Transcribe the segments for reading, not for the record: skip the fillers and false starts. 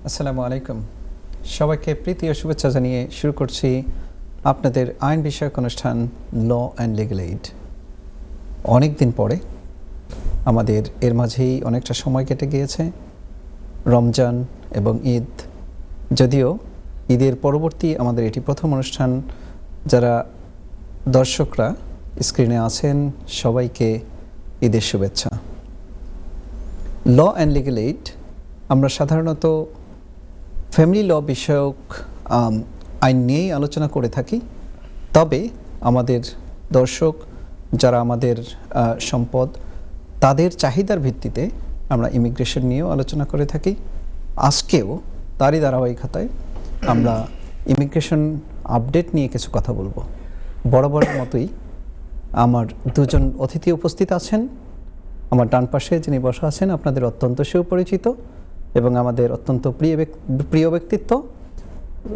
আসসালামু আলাইকুম। সবাইকে প্রীতি ও শুভেচ্ছা জানিয়ে শুরু করছি আপনাদের আইন বিষয়ক অনুষ্ঠান ল অ্যান্ড লিগ্যাল এইড। অনেক দিন পরে আমাদের এর মাঝেই অনেকটা সময় কেটে গিয়েছে, রমজান এবং ঈদ। যদিও ঈদের পরবর্তী আমাদের এটি প্রথম অনুষ্ঠান। যারা দর্শকরা স্ক্রিনে আছেন সবাইকে ঈদের শুভেচ্ছা। ল অ্যান্ড লিগ্যাল এইড আমরা সাধারণত ফ্যামিলি ল বিষয়ক আইন নিয়েই আলোচনা করে থাকি। তবে আমাদের দর্শক যারা আমাদের সম্পদ, তাদের চাহিদার ভিত্তিতে আমরা ইমিগ্রেশন নিয়েও আলোচনা করে থাকি। আজকেও তারই ধারাবাহিকতায় আমরা ইমিগ্রেশন আপডেট নিয়ে কিছু কথা বলবো। বরাবরের মতোই আমার দুজন অতিথি উপস্থিত আছেন। আমার ডান পাশে যিনি বসা আছেন আপনাদের অত্যন্ত সুপরিচিত এবং আমাদের অত্যন্ত প্রিয় ব্যক্তিত্ব,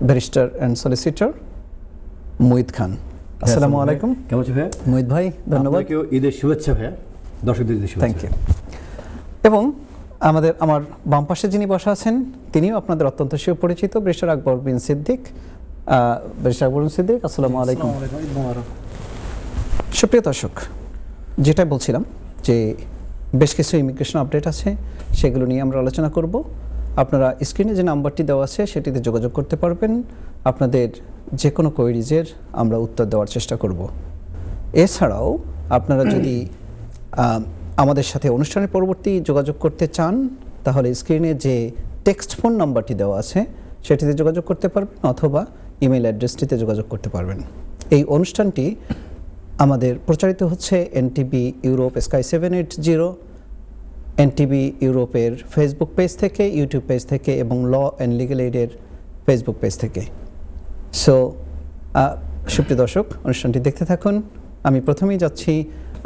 ব্যারিস্টার অ্যান্ড সলিসিটর মুহিত খান। আসসালামু আলাইকুম। কেমন আছেন ভাইয়া? মুহিত ভাই, ধন্যবাদ। আপনাকেও ঈদের শুভেচ্ছা ভাইয়া, দর্শকদের ঈদের শুভেচ্ছা। Thank you. এবং আমার বাম পাশে যিনি বসা আছেন তিনিও আপনাদের অত্যন্ত সুপরিচিত, ব্যারিস্টার আকবর বিন সিদ্দিক। ব্যারিস্টার আকবর বিন সিদ্দিক, আসসালামু আলাইকুম। সুপ্রিয় দর্শক, যেটা বলছিলাম যে বেশ কিছু ইমিগ্রেশন আপডেট আছে, সেগুলো নিয়ে আমরা আলোচনা করব। আপনারা স্ক্রিনে যে নাম্বারটি দেওয়া আছে সেটিতে যোগাযোগ করতে পারবেন। আপনাদের যে কোনো কোয়েরিজের আমরা উত্তর দেওয়ার চেষ্টা করব। এছাড়াও আপনারা যদি আমাদের সাথে অনুষ্ঠানের পরবর্তী যোগাযোগ করতে চান তাহলে স্ক্রিনে যে টেক্সট ফোন নাম্বারটি দেওয়া আছে সেটিতে যোগাযোগ করতে পারবেন অথবা ইমেল অ্যাড্রেসটিতে যোগাযোগ করতে পারবেন। এই অনুষ্ঠানটি আমাদের প্রচারিত হচ্ছে এনটিভি ইউরোপ স্কাই 780, এনটিভি ইউরোপের ফেসবুক পেজ থেকে, ইউটিউব পেজ থেকে এবং ল অ্যান্ড লিগ্যাল এইডের ফেসবুক পেজ থেকে। সো সুপ্রিয় দর্শক, অনুষ্ঠানটি দেখতে থাকুন। আমি প্রথমেই যাচ্ছি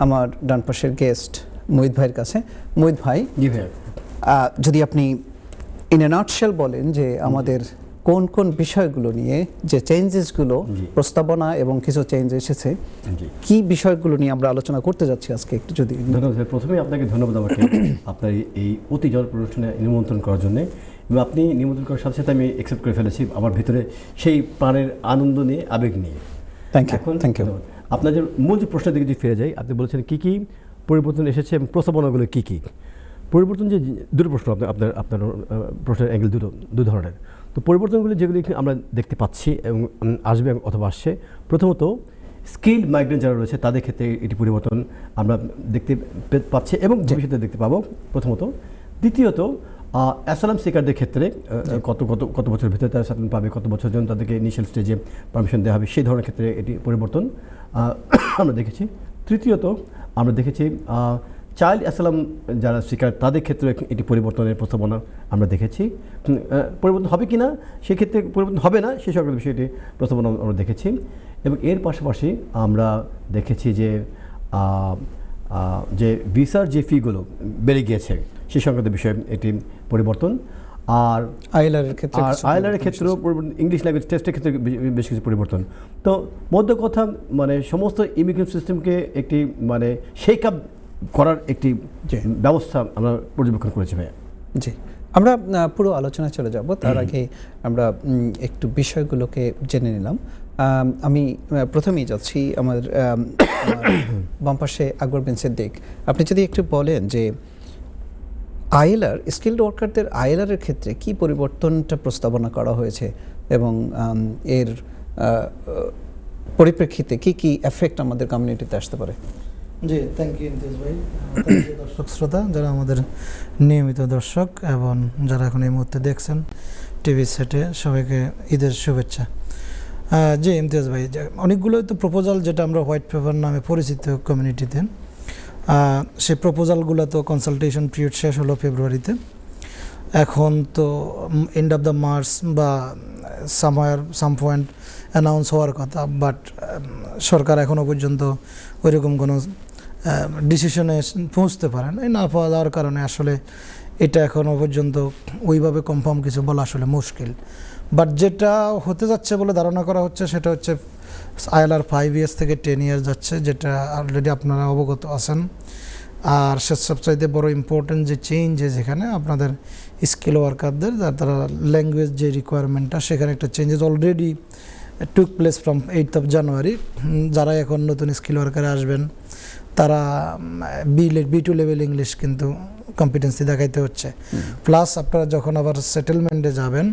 আমার ডান পাশের গেস্ট মুহিত ভাইয়ের কাছে। মুহিত ভাই, জি ভাইয়া, যদি আপনি ইন এ নাটশেল বলেন যে আমাদের কোন কোন বিষয়গুলো নিয়ে যে চেঞ্জেসগুলো প্রস্তাবনা এবং কিছু চেঞ্জ এসেছে, কি বিষয়গুলো নিয়ে আমরা আলোচনা করতে যাচ্ছি আজকে, একটু যদি। ধন্যবাদ। প্রথমেই আপনাকে ধন্যবাদ আমাকে আপনার এই অতি জনপ্রিয় অনুষ্ঠানে নিমন্ত্রণ করার জন্য। এবং আপনি নিমন্ত্রণ করার সাথে সাথে আমি অ্যাকসেপ্ট করে ফেলেছি আমার ভিতরে সেই প্রাণের আনন্দ নিয়ে, আবেগ নিয়ে। Thank you. আপনার যে মূল যে প্রশ্নের দিকে যদি ফিরে যাই, আপনি বলেছেন কী কী পরিবর্তন এসেছে এবং প্রস্তাবনাগুলো কী কী পরিবর্তন। যে দুটো প্রশ্ন আপনার প্রশ্নের অ্যাঙ্গেল দু ধরনের। তো পরিবর্তনগুলি যেগুলি আমরা দেখতে পাচ্ছি এবং আসবে অথবা আসছে, প্রথমত স্কিল্ড মাইগ্রেন্ট যারা রয়েছে তাদের ক্ষেত্রে এটি পরিবর্তন আমরা দেখতে পাচ্ছি এবং ভবিষ্যতে দেখতে পাবো প্রথমত। দ্বিতীয়ত অ্যাসাইলাম সিকারদের ক্ষেত্রে কত বছরের ভিতরে তারা অ্যাসাইলাম পাবে, কত বছর জন্য তাদেরকে ইনিশিয়াল স্টেজে পারমিশন দেওয়া হবে, সেই ধরনের ক্ষেত্রে এটি পরিবর্তন আমরা দেখেছি। তৃতীয়ত আমরা দেখেছি চাইল্ড অ্যাসাইলাম যারা শিকার তাদের ক্ষেত্রে এটি পরিবর্তনের প্রস্তাবনা আমরা দেখেছি। পরিবর্তন হবে কি না, সেক্ষেত্রে পরিবর্তন হবে না সে সকল বিষয়টি প্রস্তাবনা আমরা দেখেছি। এবং এর পাশাপাশি আমরা দেখেছি যে ভিসার যে ফিগুলো বেড়ে গিয়েছে সে সংক্রান্ত বিষয়ে এটি পরিবর্তন। আর আইএলআরের ক্ষেত্রেও ইংলিশ ল্যাঙ্গুয়েজ টেস্টের ক্ষেত্রে বেশ কিছু পরিবর্তন। তো মধ্য কথা মানে সমস্ত ইমিগ্রেশন সিস্টেমকে একটি মানে শেক আপ করার একটি ব্যবস্থা আমরা পর্যবেক্ষণ করেছি ভাইয়া। জি, আমরা পুরো আলোচনায় চলে যাব। তার আগে আমরা একটু বিষয়গুলোকে জেনে নিলাম। আমি প্রথমেই যাচ্ছি আমার বাম পাশে আকবর বিন সিদ্দিক। আপনি যদি একটু বলেন যে আইএলআর, স্কিল্ড ওয়ার্কারদের আইএলআরের ক্ষেত্রে কি পরিবর্তনটা প্রস্তাবনা করা হয়েছে এবং এর পরিপ্রেক্ষিতে কি কি এফেক্ট আমাদের কমিউনিটিতে আসতে পারে। জি, থ্যাংক ইউ ইমতিয়াজ ভাই। দর্শক শ্রোতা যারা আমাদের নিয়মিত দর্শক এবং যারা এখন এই মুহূর্তে দেখছেন টিভি সেটে, সবাইকে ঈদের শুভেচ্ছা। জি ইমতিয়াজ ভাই, অনেকগুলোই তো প্রপোজাল যেটা আমরা হোয়াইট পেপার নামে পরিচিত কমিউনিটিতে, সেই প্রপোজালগুলো তো কনসালটেশন পিরিয়ড শেষ হলো ফেব্রুয়ারিতে। এখন তো এন্ড অফ দ্য মার্চ বা সাম পয়েন্ট অ্যানাউন্স হওয়ার কথা, বাট সরকার এখনও পর্যন্ত ওইরকম কোনো ডিসিশনে পৌঁছতে পারেন। এই না পাওয়া যাওয়ার কারণে আসলে এটা এখনও পর্যন্ত ওইভাবে কনফার্ম কিছু বলা আসলে মুশকিল। বাট যেটা হতে যাচ্ছে বলে ধারণা করা হচ্ছে সেটা হচ্ছে আইএলআর 5 ইয়ার্স থেকে 10 ইয়ার্স যাচ্ছে, যেটা অলরেডি আপনারা অবগত আছেন আর সবচাইতে বড় ইম্পর্টেন্ট যে চেঞ্জেস এখানে আপনাদের স্কিল ওয়ার্কারদের তারা ল্যাঙ্গুয়েজ যে রিকোয়ারমেন্টটা সেখানে একটা changes already took place from 8th of January। যারা এখন নতুন স্কিল ওয়ার্কারে আসবেন তারা B2 লেভেল ইংলিশ কিন্তু কম্পিটেন্সি দেখাইতে হচ্ছে, প্লাস আপনারা যখন আবার সেটেলমেন্টে যাবেন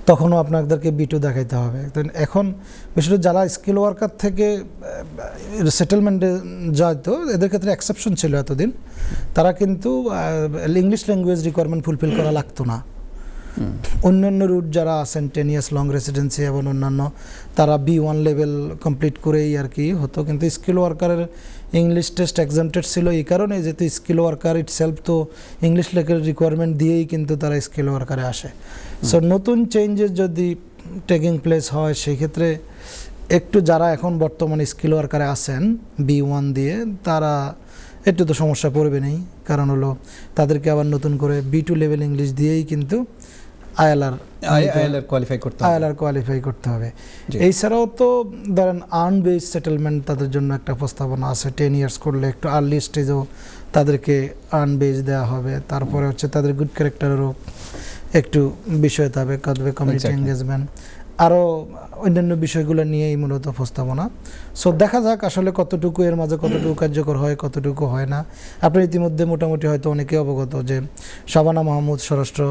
তখনও আপনাদেরকে B2 দেখাইতে হবে। এখন বিশেষত যারা স্কিল ওয়ার্কার থেকে সেটেলমেন্টে যাইতো এদের ক্ষেত্রে এক্সেপশন ছিল এতদিন, তারা কিন্তু ইংলিশ ল্যাঙ্গুয়েজ রিকোয়ারমেন্ট ফুলফিল করা লাগতো না। অন্যান্য রুট যারা আছেন 10 years লং রেসিডেন্সি এবং অন্যান্য তারা B1 লেভেল কমপ্লিট করেই আর কি হতো, কিন্তু স্কিল ওয়ার্কারের ইংলিশ টেস্ট এক্সামটেড ছিল এই কারণে যেহেতু স্কিল ওয়ার্কার ইটসেলফ তো ইংলিশ লেভেল রিকোয়ারমেন্ট দিয়েই কিন্তু তারা স্কিল ওয়ার্কারে আসে। সো নতুন চেঞ্জেস যদি টেকিং প্লেস হয় সেই ক্ষেত্রে একটু যারা এখন বর্তমানে স্কিল ওয়ার্কারে আছেন B1 দিয়ে তারা একটু তো সমস্যা পড়বে নেই, কারণ হলো তাদেরকে আবার নতুন করে B2 লেভেল ইংলিশ দিয়েই কিন্তু আইএলআর কোয়ালিফাই করতে হবে। এছাড়াও তো ধরেন আর্ন বেস সেটেলমেন্ট তাদের জন্য একটা প্রস্তাবনা আছে, 10 years করলে একটু আর্লি স্টেজেও তাদেরকে আর্ন বেস দেওয়া হবে। তারপরে হচ্ছে তাদের গুড ক্যারেক্টারেরও একটু বিষয় থাকবে, কমিউনিটি এঙ্গেজমেন্ট, আরও অন্যান্য বিষয়গুলো নিয়েই মূলত প্রস্তাবনা। সো দেখা যাক আসলে কতটুকু এর মাঝে কতটুকু কার্যকর হয় কতটুকু হয় না। আপনি ইতিমধ্যে মোটামুটি হয়তো অনেকে অবগত যে শাবানা মাহমুদ স্বরাষ্ট্র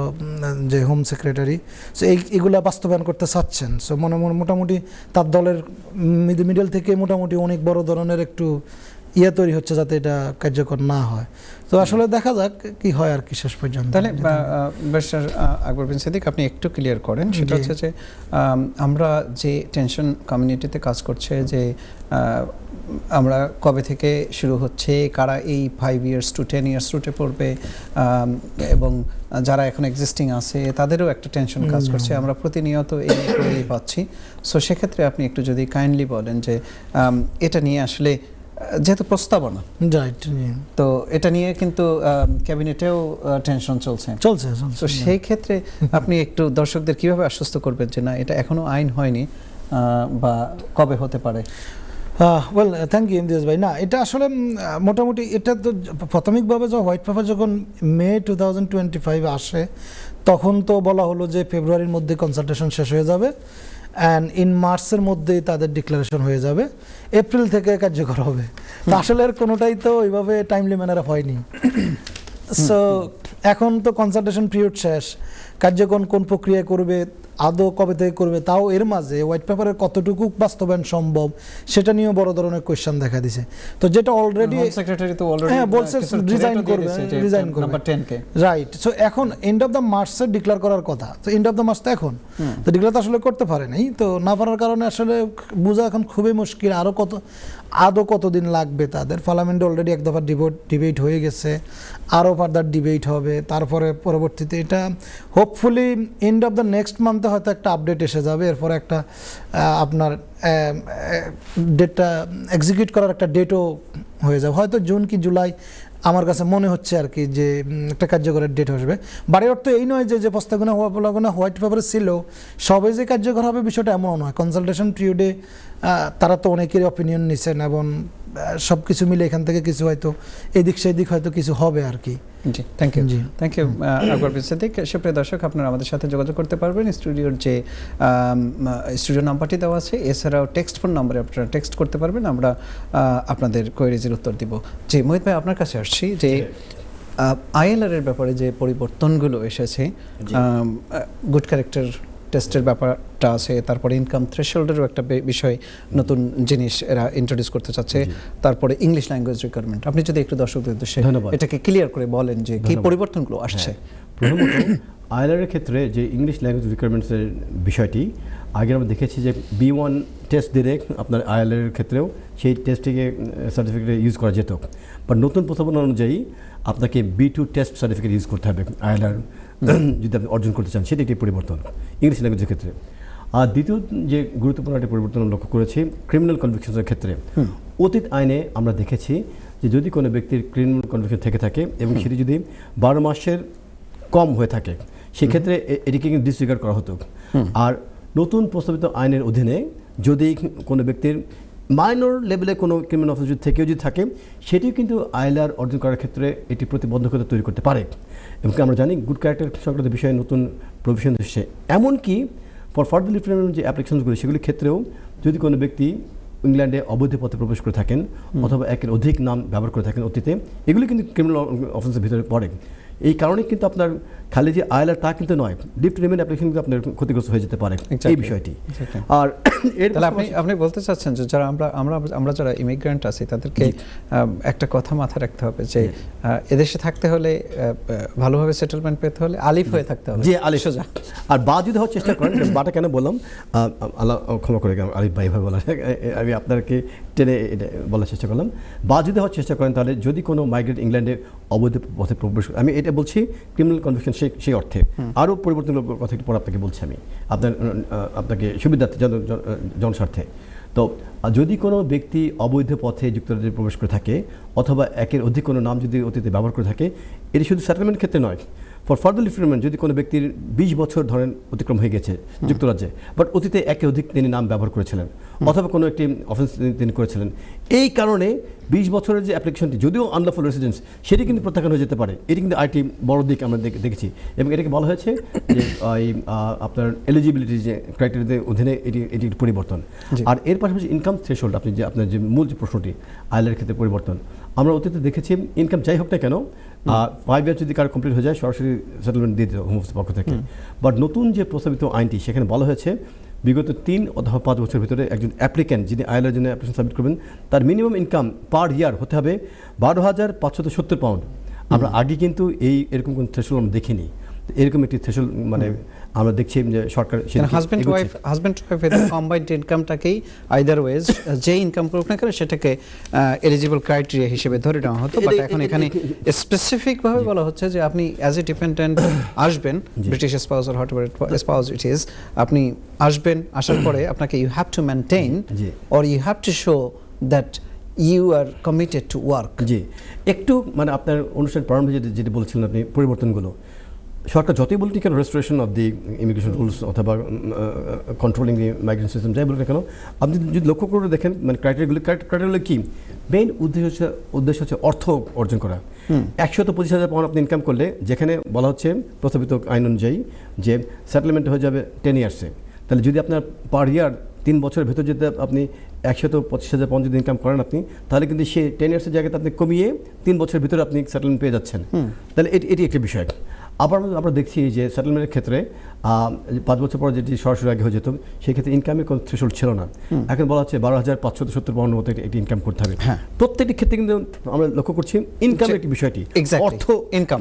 যে হোম সেক্রেটারি, সো এইগুলা বাস্তবায়ন করতে চাচ্ছেন। সো মোটামুটি তার দলের মিডল থেকে মোটামুটি অনেক বড় ধরনের একটু তৈরি হচ্ছে যাতে এটা কার্যকর না হয়। তো আসলে দেখা যাক কি হয় আর কি শেষ পর্যন্ত। তাহলে ব্যারিস্টার আকবর বিন সিদ্দিক আপনি একটু ক্লিয়ার করেন, সেটা হচ্ছে যে আমরা যে টেনশন কমিউনিটিতে কাজ করছে যে আমরা কবে থেকে শুরু হচ্ছে, কারা এই 5 years to 10 years রুটে পড়বে, এবং যারা এখন এক্সিস্টিং আছে তাদেরও একটা টেনশন কাজ করছে, আমরা প্রতিনিয়ত এই পাচ্ছি। সো সেক্ষেত্রে আপনি একটু যদি কাইন্ডলি বলেন যে এটা নিয়ে আসলে যেহেতু প্রস্তাবনা তো এটা নিয়ে কিন্তু ক্যাবিনেটেও টেনশন চলছে, তো সেই ক্ষেত্রে আপনি একটু দর্শকদের কিভাবে আশ্বস্ত করবেন যে না এটা এখনো আইন হয়নি বা কবে হতে পারে? ওয়েল থ্যাংক ইউ ইমতিয়াজ ভাই। না এটা আসলে মোটামুটি এটা তো প্রাথমিকভাবে হোয়াইট পেপার যখন মে 2025 আসে তখন তো বলা হলো যে ফেব্রুয়ারির মধ্যে কনসালটেশন শেষ হয়ে যাবে অ্যান্ড ইন মার্চের মধ্যেই তাদের ডিক্লারেশন হয়ে যাবে, এপ্রিল থেকে কার্যকর হবে। তো আসলে এর কোনোটাই তো ওইভাবে টাইমলি ম্যানারে হয়নি। সো এখন তো কনসালটেশন পিরিয়ড শেষ, কার্যকর কোন প্রক্রিয়া করবে আদৌ কবে থেকে করবে, তাও এর মাঝে হোয়াইট পেপারের কতটুকু বাস্তবায়ন সম্ভব সেটা নিয়েও বড় ধরনের কোয়েশ্চেন দেখা দিছে। তো যেটা অলরেডি সেক্রেটারি তো অলরেডি বলছে রিজাইন করবে নাম্বার 10 কে, রাইট। সো এখন এন্ড অফ দ্য মার্চে ডিক্লেয়ার করার কথা, তো এন্ড অফ দ্য মার্চ তো এখন তো ডিক্লেয়ার তো আসলে করতে পারে নাই, তো না পারার কারণে আসলে বোঝা এখন খুবই মুশকিল আদৌ কতদিন লাগবে তাদের। পার্লামেন্টে অলরেডি এক দফা ডিবেট হয়ে গেছে, আরও ফার্দার ডিবেট হবে, তারপরে পরবর্তীতে এটা hopefully end of the next মান্থে হয়তো একটা আপডেট এসে যাবে, এরপরে একটা আপনার ডেটটা এক্সিকিউট করার একটা ডেটও হয়ে যাবে, হয়তো জুন কি জুলাই আমার কাছে মনে হচ্ছে আর কি যে একটা কার্যকরের ডেট আসবে। বাড়ির অর্থ এই নয় যে প্রস্তাবনা হোয়াইট পেপারে ছিল সবে যে কার্যকর হবে বিষয়টা এমন নয়। কনসালটেশন পিরিয়ডে তারা তো অনেকেরই অপিনিয়ন নিছেন এবং সব কিছু মিলে এখান থেকে কিছু হয়তো এদিক সেদিক হয়তো কিছু হবে আর কি। জি থ্যাংক ইউ আকবর বিন সিদ্দিক। সুপ্রিয় দর্শক আপনারা আমাদের সাথে যোগাযোগ করতে পারবেন, স্টুডিওর যে স্টুডিও নাম্বারটি দেওয়া আছে, এছাড়াও টেক্সট ফোন নাম্বারে আপনারা টেক্সট করতে পারবেন, আমরা আপনাদের কোয়েরিজের উত্তর দিব। জি মোহিত ভাই আপনার কাছে আসছি যে আইএলআর এর ব্যাপারে যে পরিবর্তনগুলো এসেছে, গুড ক্যারেক্টার টেস্টের ব্যাপারটা আছে, তারপরে ইনকাম থ্রেশহোল্ডেরও একটা বিষয় নতুন জিনিস এরা ইন্ট্রোডিউস করতে চাচ্ছে, তারপরে ইংলিশ ল্যাঙ্গুয়েজ রিকোয়ারমেন্ট। আপনি যদি একটু দর্শকদের উদ্দেশ্যে এটাকে ক্লিয়ার করে বলেন যে কি পরিবর্তনগুলো আসছে। প্রথমত আইএলআর এর ক্ষেত্রে যে ইংলিশ ল্যাঙ্গুয়েজ রিকোয়ারমেন্টসের বিষয়টি আগে আমরা দেখেছি যে B1 টেস্ট দিলে আপনার আইএলআর এর ক্ষেত্রেও সেই টেস্টটিকে সার্টিফিকেট ইউজ করা যেত, বাট নতুন প্রস্তাবনা অনুযায়ী আপনাকে B2 টেস্ট সার্টিফিকেট ইউজ করতে হবে আইএলআর যদি আপনি অর্জন করতে চান, সেটি একটি পরিবর্তন ইংলিশ ল্যাঙ্গুয়েজের ক্ষেত্রে। আর দ্বিতীয় যে গুরুত্বপূর্ণ একটি পরিবর্তন লক্ষ্য করেছি ক্রিমিনাল কনভিকশনের ক্ষেত্রে। অতীত আইনে আমরা দেখেছি যে যদি কোনো ব্যক্তির ক্রিমিনাল কনভিকশন থেকে থাকে এবং সেটি যদি 12 মাসের কম হয়ে থাকে সেক্ষেত্রে এটিকে কিন্তু ডিসরিগার্ড করা হতো। আর নতুন প্রস্তাবিত আইনের অধীনে যদি কোনো ব্যক্তির মাইনর লেভেলে কোনো ক্রিমিনাল অফেন্স যদি থেকেও যদি থাকে, সেটিও কিন্তু আইএলআর অর্জন করার ক্ষেত্রে এটি প্রতিবন্ধকতা তৈরি করতে পারে। এবং আমরা জানি গুড ক্যারেক্টার সংক্রান্ত বিষয়ে নতুন প্রভিশন এসেছে, এমনকি ফর ফার্দার লিভ রিমেন্ট যে অ্যাপ্লিকেশনসগুলো সেগুলির ক্ষেত্রেও যদি কোনো ব্যক্তি ইংল্যান্ডে অবৈধ পথে প্রবেশ করে থাকেন অথবা একের অধিক নাম ব্যবহার করে থাকেন অতীতে, এগুলি কিন্তু ক্রিমিনাল অফেন্সের ভিতরে পড়ে। এই কারণে কিন্তু আপনার খালি যে আইএলআর তা কিন্তু নয়, লিভ টু রিমেইন অ্যাপ্লিকেশন কিন্তু আপনার ক্ষতিগ্রস্ত হয়ে যেতে পারে এই বিষয়টি। আর এর তাহলে আপনি বলতে চাচ্ছেন যে যারা আমরা যারা ইমিগ্রেন্ট আছি তাদেরকে একটা কথা মাথায় রাখতে হবে যে এদেশে থাকতে হলে ভালোভাবে সেটেলমেন্ট পেতে হলে আলিফ হয়ে থাকতে হবে। জি, আলিফ সোজা। আর বা যদি হওয়ার চেষ্টা করেন, বাটা কেন বললাম, আল্লাহ ক্ষমা করে আলিফ ভাই ভাই বলার, আমি আপনাকে টেনে বলার চেষ্টা করলাম। বা যদি হওয়ার চেষ্টা করেন তাহলে যদি কোনো মাইগ্রেন্ট ইংল্যান্ডে অবৈধ পথে প্রবেশ, আমি এটা বলছি ক্রিমিনাল কনভিকশন সেই অর্থে। আরও পরিবর্তনের কথা একটু পরে আপনাকে বলছি আমি আপনাকে সুবিধার্থে জনস্বার্থে। তো যদি কোনো ব্যক্তি অবৈধ পথে যুক্তরাজ্যে প্রবেশ করে থাকে অথবা একের অধিক কোনো নাম যদি অতীতে ব্যবহার করে থাকে, এটি শুধু সেটেলমেন্ট ক্ষেত্রে নয়, for further leave to remain যদি কোনো ব্যক্তির 20 বছর ধরেন অতিক্রম হয়ে গেছে যুক্তরাজ্যে, বাট অতীতে একের অধিক তিনি নাম ব্যবহার করেছিলেন অথবা কোনো একটি অফেন্স তিনি করেছিলেন, এই কারণে 20 বছরের যে অ্যাপ্লিকেশনটি যদিও আনলফুল রেসিডেন্স সেটি কিন্তু প্রত্যাখ্যান হয়ে যেতে পারে। এটি কিন্তু আরেকটি বড় দিক আমরা দেখেছি, এবং এটাকে বলা হয়েছে যে আপনার এলিজিবিলিটি যে ক্রাইটেরিয়ার অধীনে এটি পরিবর্তন। আর এর পাশাপাশি ইনকাম থ্রেশহোল্ড, আপনি যে আপনার যে মূল যে প্রশ্নটি আইএলআর ক্ষেত্রে পরিবর্তন, আমরা অতীতে দেখেছি ইনকাম যাই হোক না কেন 5 ইয়ার যদি কার কমপ্লিট হয়ে যায় সরাসরি সেটেলমেন্ট দিয়ে দিতে হোম অফিসের পক্ষ থেকে। বাট নতুন যে প্রস্তাবিত আইনটি সেখানে বলা হয়েছে বিগত 3 অথবা 5 বছরের ভিতরে একজন অ্যাপ্লিক্যান্ট যিনি আইএলআর জন্য অ্যাপ্লিকেশন সাবমিট করবেন তার মিনিমাম ইনকাম পার ইয়ার হতে হবে 12,570 পাউন্ড। আমরা আগে কিন্তু এরকম কোনো থ্রেশহোল্ড আমরা দেখিনি। এরকম একটি থ্রেশহোল্ড মানে আমরা দেখছি যে সরকার হাজব্যান্ড ওয়াইফের কম্বাইন্ড ইনকামটাকেই আইদার ওয়েজ যে ইনকাম করুক না কেন সেটাকে এলিজিবল ক্রাইটেরিয়া হিসেবে ধরে নেওয়া হতো। বাট এখন এখানে স্পেসিফিক ভাবে বলা হচ্ছে যে আপনি অ্যাজ এ ডিপেন্ডেন্ট আসবেন, British spouse or whatever spouse it is, আপনি আসবেন, আসার পরে আপনাকে you have to maintain or you have to show that you are committed to work. জি, একটু মানে আপনার অনুষ্ঠান প্রারম্ভে যেটি বলছিলেন আপনি পরিবর্তনগুলো, সরকার যতই বলুন কেন restoration of the immigration rules অথবা কন্ট্রোলিং দি মাইগ্রেশন সিস্টেম যাই বলুন না কেন, আপনি যদি লক্ষ্য করে দেখেন মানে ক্রাইটেরিয়াগুলো কি, মেইন উদ্দেশ্য হচ্ছে অর্থ অর্জন করা। 125,000 পাউন্ড আপনি ইনকাম করলে, যেখানে বলা হচ্ছে প্রস্তাবিত আইন অনুযায়ী যে সেটেলমেন্ট হয়ে যাবে 10 ইয়ার্সে, তাহলে যদি আপনার পার ইয়ার 3 বছরের ভেতর যদি আপনি 125,000 পাউন্ড যদি ইনকাম করেন আপনি, তাহলে কিন্তু সে 10 ইয়ার্সের জায়গাতে আপনি কমিয়ে 3 বছরের ভিতরে আপনি সেটেলমেন্ট পেয়ে যাচ্ছেন। তাহলে এটি একটি বিষয়। আবার আমরা দেখছি যে সেটেলমেন্টের ক্ষেত্রে 5 বছর পর যেটি সরাসরি আগে হয়ে যেত সেই ক্ষেত্রে ইনকামের কোনো থ্রেশহোল্ড ছিল না। এখন বলা হচ্ছে 12,570 পাউন্ডের মতো একটি ইনকাম করতে হবে। প্রত্যেকটি ক্ষেত্রে কিন্তু আমরা লক্ষ্য করছি ইনকামের একটি বিষয়টি, অর্থ ইনকাম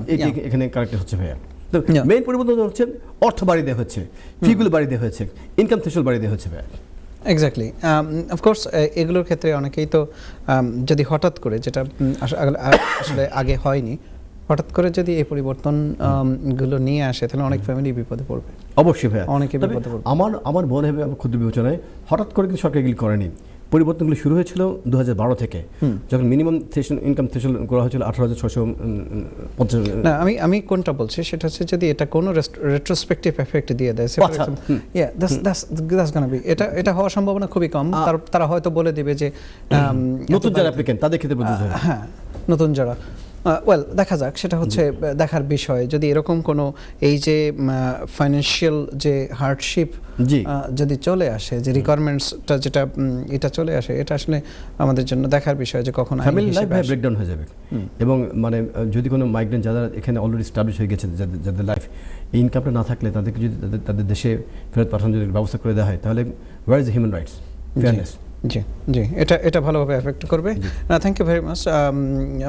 এখানে কারেক্ট হচ্ছে ভাইয়া। তো মেইন পরিবর্তন হচ্ছে অর্থ বাড়িয়ে দেওয়া হচ্ছে, ফিগুলো বাড়িয়ে দেওয়া হচ্ছে, ইনকাম থ্রেশহোল্ড বাড়িয়ে দেওয়া হচ্ছে ভাইয়া। এক্স্যাক্টলি, অফকোর্স এগুলোর ক্ষেত্রে অনেকেই তো যদি হঠাৎ করে, যেটা আসলে আগে হয়নি, হঠাৎ করে যদি এই পরিবর্তন গুলো নিয়ে আসে তাহলে অনেক ফ্যামিলি বিপদে পড়বে। অবশ্যই ভাইয়া, অনেকে বিপদে পড়বে। আমার মনে হবে ক্ষুদ্র বিবেচনায় হঠাৎ করে কিন্তু সরকার এগুলি করেনি। পরিবর্তনগুলো শুরু হয়েছিল 2012 থেকে, যখন মিনিমাম ইনকাম থ্রেশহোল্ড করা হয়েছিল 18,650। না, আমি কোনটা বলছি সেটা হচ্ছে যদি এটা কোনো রেট্রোস্পেক্টিভ এফেক্ট দিয়ে দেয়, এটা হওয়ার সম্ভাবনা খুবই কম। তারা হয়তো বলে দিবে যে নতুন যারা অ্যাপ্লিকেন্ট তাদের ক্ষেত্রে প্রযোজ্য। হ্যাঁ, নতুন যারা দেখা যাক, সেটা হচ্ছে দেখার বিষয়। যদি এরকম কোনো এই যে ফাইন্যান্সিয়াল যে হার্ডশিপ যদি চলে আসে, যে রিকোয়ারমেন্টসটা যেটা এটা চলে আসে, এটা আসলে আমাদের জন্য দেখার বিষয় যে কখন ফ্যামিলি লাইফ ব্রেকডাউন হয়ে যাবে। এবং মানে যদি কোনো মাইগ্রেন্ট যারা এখানে অলরেডি এস্টাবলিশ হয়ে গেছে, যাদের লাইফ এই ইনকামটা না থাকলে তাদেরকে যদি তাদের দেশে ফেরত পাঠানোর যদি ব্যবস্থা করে দেওয়া হয়, তাহলে where is human rights, fairness? জি, এটা ভালোভাবে এফেক্ট করবে। Thank you very much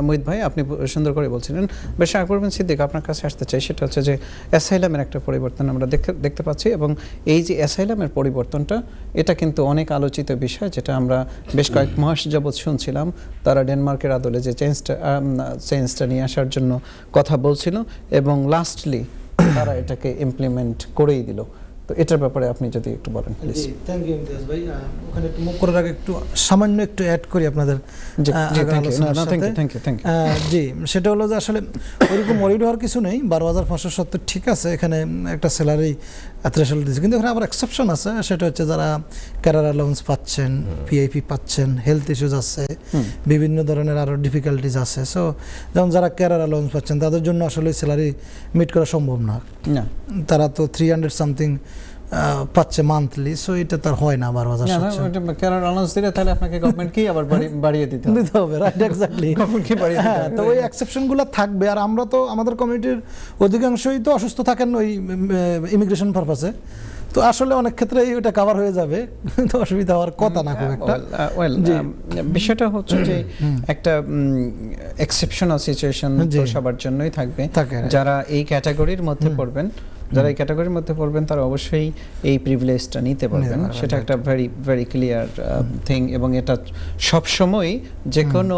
Mohit ভাই, আপনি সুন্দর করে বলছিলেন। বেশ, আকবর বিন সিদ্দিক, আপনার কাছে আসতে চাই। সেটা হচ্ছে যে অ্যাসাইলামের একটা পরিবর্তন আমরা দেখতে পাচ্ছি, এবং এই যে অ্যাসাইলামের পরিবর্তনটা, এটা কিন্তু অনেক আলোচিত বিষয়, যেটা আমরা বেশ কয়েক মাস যাবৎ শুনছিলাম। তারা ডেনমার্কের আদলে যে চেঞ্জটা নিয়ে আসার জন্য কথা বলছিল, এবং লাস্টলি তারা এটাকে ইমপ্লিমেন্ট করেই দিল। তো এটার ব্যাপারে আপনি যদি একটু বলেন প্লিজ। জি থ্যাংক ইউ ইমতিয়াজ ভাই। ওখানে একটু মুখ করার আগে একটু সামান্য একটু অ্যাড করি আপনাদের জি জি আগার থ্যাংক ইউ, আলোচনার না থ্যাংক ইউ সাথে। Thank you thank you. জি সেটা হলো যে আসলে ওইরকম ওয়ারিড হওয়ার কিছু নেই। 12,570 ঠিক আছে, এখানে একটা স্যালারি থ্রেশহোল্ড দিচ্ছে, কিন্তু এখানে আবার এক্সেপশন আছে। সেটা হচ্ছে যারা ক্যারিয়ার অ্যালাউন্স পাচ্ছেন, পিআইপি পাচ্ছেন, হেলথ ইস্যুজ আছে, বিভিন্ন ধরনের আরও ডিফিকাল্টিজ আছে। সো যেমন যারা ক্যারিয়ার অ্যালাউন্স পাচ্ছেন তাদের জন্য আসলে স্যালারি মিট করা সম্ভব না। না তারা তো 300 সামথিং পাচ্ছে মান্থলি, সো এটা তার হয় না 12,700 না ক্যারিয়ার অ্যালাউন্স দিলে তাহলে আপনাকে গভর্নমেন্ট কি আবার বাড়িয়ে দিতে হবে, দিতে হবে, রাইট এক্স্যাক্টলি। গভর্নমেন্ট কি বাড়িয়ে দিতে হ্যাঁ, হবে। তো ওই এক্সেপশনগুলো থাকবে। আর আমরা তো আমাদের কমিউনিটির অধিকাংশই তো অসুস্থ থাকেন ওই ইমিগ্রেশন পারপাসে, তো আসলে অনেক ক্ষেত্রেই ওটা কভার হয়ে যাবে, তো অসুবিধা হওয়ার কথা না খুব একটা। ওয়েল বিষয়টা হচ্ছে যে একটা এক্সেপশনাল সিচুয়েশন তো সবার জন্যই থাকবে। যারা এই ক্যাটাগরির মধ্যে পড়বেন, যারা এই ক্যাটাগরির মধ্যে পড়বেন তারা অবশ্যই এই প্রিভিলেজটা নিতে পারবেন, সেটা একটা ভেরি ক্লিয়ার থিং। এবং এটা সবসময় যে কোনো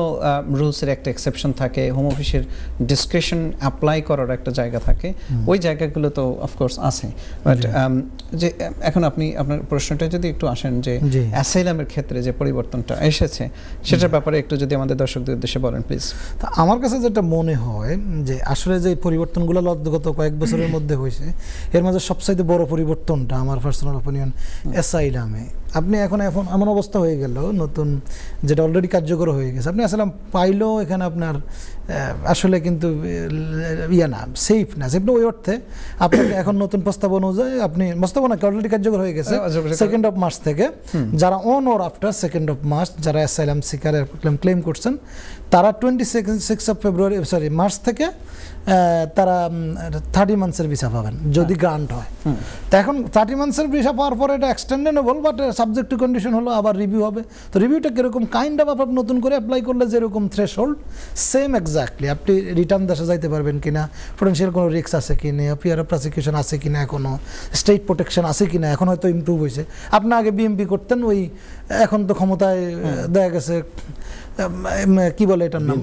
রুলসের একটা এক্সেপশন থাকে, হোম অফিসের ডিসক্রিপশন অ্যাপ্লাই করার একটা জায়গা থাকে, ওই জায়গাগুলো তো অফকোর্স আছে। বাট যে এখন আপনি আপনার প্রশ্নটা যদি একটু আসেন যে অ্যাসাইলামের ক্ষেত্রে যে পরিবর্তনটা এসেছে সেটার ব্যাপারে একটু যদি আমাদের দর্শকদের উদ্দেশ্যে বলেন প্লিজ। তা আমার কাছে যেটা মনে হয় যে আসলে যে পরিবর্তনগুলো গত কয়েক বছরের মধ্যে হয়েছে, এর মধ্যে সবচাইতে বড় পরিবর্তনটা আমার পার্সোনাল অপিনিয়ন অ্যাসাইলামে। আপনি এখন এমন অবস্থা হয়ে গেল, নতুন যেটা অলরেডি কার্যকর হয়ে গেছে, আপনি অ্যাসাইলাম পাইলেও এখানে আপনার আসলে কিন্তু না, সেফ না ওই অর্থে। আপনাকে এখন নতুন প্রস্তাব অনুযায়ী আপনি প্রস্তাবনা অলরেডি কার্যকর হয়ে গেছে 2nd of March থেকে। যারা on or after 2nd of March যারা অ্যাসাইলাম সিকারের ক্লেম করছেন, তারা 26 of February মার্চ থেকে তারা 30 মান্থসের ভিসা পাবেন যদি গ্রান্ট হয়। তো এখন 30 মান্থসের ভিসা পাওয়ার পরে এটা extendable, but subject to condition হলো আবার রিভিউ হবে। তো রিভিউটা কীরকম কাইন্ড অফ আপনার নতুন করে অ্যাপ্লাই করলে যেরকম থ্রেশহোল্ড সেম এক্স্যাক্টলি, আপনি রিটার্ন দেশে যাইতে পারবেন কিনা, পোটেনশিয়াল কোনো রিস্ক আছে কিনা, ফিয়ার অফ প্রসিকিউশন আছে কিনা, এখনও স্টেট প্রোটেকশন আছে কিনা, এখন হয়তো ইমপ্রুভ হয়েছে। আপনি আগে বিএমপি করতেন, ওই এখন তো ক্ষমতায় দেখা গেছে কি বলে এটার নাম,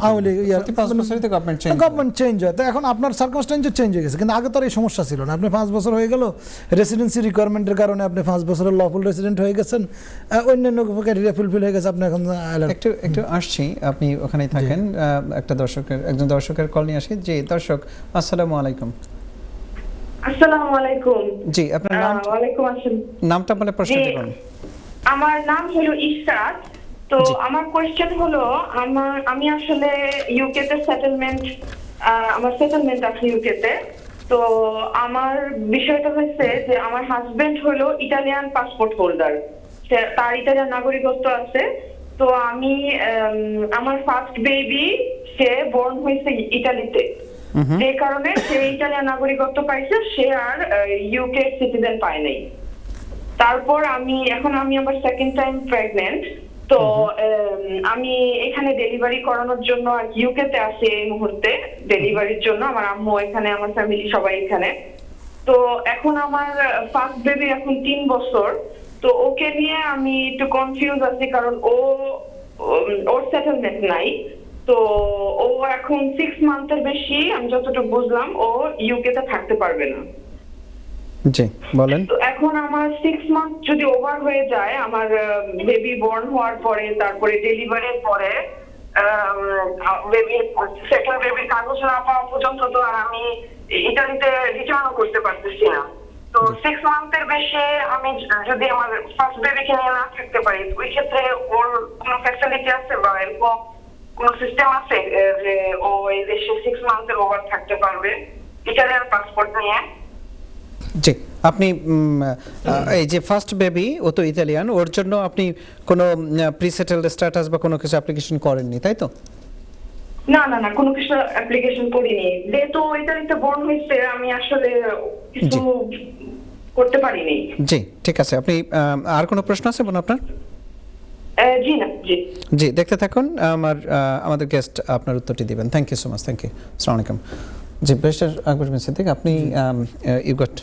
গভর্নমেন্ট চেঞ্জ হয়। তো এখন আপনার সার্কামস্টেন্সও চেঞ্জ হয়ে গেছে, কিন্তু আগে তো আর এই সমস্যা ছিল না। আপনি 5 বছর হয়ে গেল, রেসিডেন্সি রিকোয়ারমেন্টের কারণে আপনি 5 বছরের লফুল রেসিডেন্ট হয়ে গেছেন, অন্যান্য ক্রাইটেরিয়া ফুলফিল হয়ে গেছে, আপনি এখন একটু আসছি, আপনি ওখানেই থাকেন। একজন দর্শকের কল নিয়ে আসি। জি দর্শক, আসসালামু আলাইকুম। আসসালামু আলাইকুম। জি আপনার নাম? ওয়ালাইকুম আসসালাম। নামটা বলে প্রশ্নটা করুন। আমার নাম হলো ইশরাত। তো আমার কোশ্চেন হলো, আমি আসলে ইউকে তে আমার সেটেলমেন্ট আছে ইউকে তে। তো আমার বিষয়টা হচ্ছে যে আমার হাজবেন্ড হলো ইটালিয়ান পাসপোর্ট হোল্ডার, তার ইটালিয়ান নাগরিকত্ব আছে। তো আমি আমার ফার্স্ট বেবি সে বর্ন হয়েছে ইটালিতে, যে কারণে সে ইটালিয়ান নাগরিকত্ব পাইছে, সে আর ইউকে সিটিজেন পায় নাই। তারপর আমি আমার 2nd টাইম প্রেগন্যান্ট। তো আমি এখানে ডেলিভারি করানোর জন্য আর ইউকে তে আছি এই মুহূর্তে ডেলিভারির জন্য। আমার আম্মু এখানে, আমার ফ্যামিলি সবাই এখানে। তো এখন আমার ফার্স্ট বেবি এখন 3 বছর। তো ওকে নিয়ে আমি একটু কনফিউজ আছি, কারণ ওর সেটেলমেন্ট নাই। তো ও এখন 6 মান্থের বেশি, আমি যতটুকু বুঝলাম, ও ইউকে তে থাকতে পারবে না। জি বলেন। তো এখন আমার 6 মান্থ যদি ওভার হয়ে যায়, আমার বেবি বর্ন হওয়ার পরে, তারপরে ডেলিভারির পরে সেকেন্ড বেবির কাগজ না পাওয়া পর্যন্ত তো আর আমি ইটালিতে রিটার্নও করতে পারতেছি না। তো 6 মান্থের বেশি আমি যদি আমার ফার্স্ট বেবিকে নিয়ে না থাকতে পারি, ওই ক্ষেত্রে ওর কোনো ফ্যাসিলিটি আছে বা এরকম কোনো সিস্টেম আছে যে ও এই দেশে 6 মান্থের ওভার থাকতে পারবে ইটালিয়ান পাসপোর্ট নিয়ে? জি আপনি এই যে ফার্স্ট বেবি, ও তো ইতালিয়ান, ওর জন্য আপনি কোনো প্রিসেটেলড স্ট্যাটাস বা কোনো কিছু অ্যাপ্লিকেশন করেননি, তাই তো? না কোনো কিছু অ্যাপ্লিকেশন করিনি, যেহেতু ইতালিতে বর্ন হয়েছে, আমি আসলে কিছু করতে পারিনি। জি ঠিক আছে। আপনি আর কোনো প্রশ্ন আছে বোন আপনার? জি দেখতে থাকুন, আমাদের গেস্ট আপনার উত্তরটি দিবেন। Thank you so much. Thank you. আসসালামু আলাইকুম। জি ব্যারিস্টার আকবর বিন সিদ্দিক, আপনি ইউ গট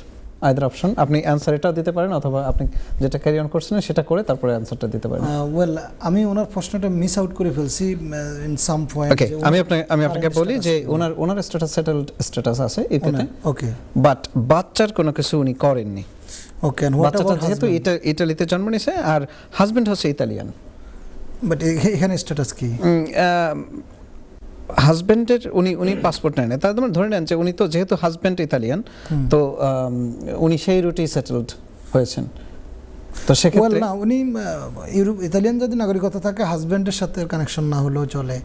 আইদার অপশন। আপনি অ্যানসার এটাও দিতে পারেন, অথবা আপনি যেটা ক্যারি অন করছেন সেটা করে তারপরে অ্যানসারটা দিতে পারেন। ওয়েল আমি ওনার প্রশ্নটা মিস আউট করে ফেলছি ইন সাম পয়েন্ট। ওকে, আমি আপনাকে বলি যে ওনার স্ট্যাটাস সেটেলড স্ট্যাটাস আছে ইউকেতে। ওকে, বাট বাচ্চার কোনো কিছু উনি করেননি। ওকে, and what বাচ্চাটা about যেহেতু husband? ইটালিতে জন্ম নিয়েছে আর হাজবেন্ড হচ্ছে ইতালিয়ান। But এখানে স্ট্যাটাস কি? হাজবেন্ডের উনি পাসপোর্ট নেন না, তার মানে ধরে নেন যে উনি তো যেহেতু হাজবেন্ড ইতালিয়ান, তো উনি সেই রুটেই সেটেলড হয়েছেন। তো ওয়েল সেক্ষেত্রে না, উনি ইতালিয়ান যদি নাগরিকতা থাকে হাজবেন্ডের সাথে কানেকশন না হলেও চলে।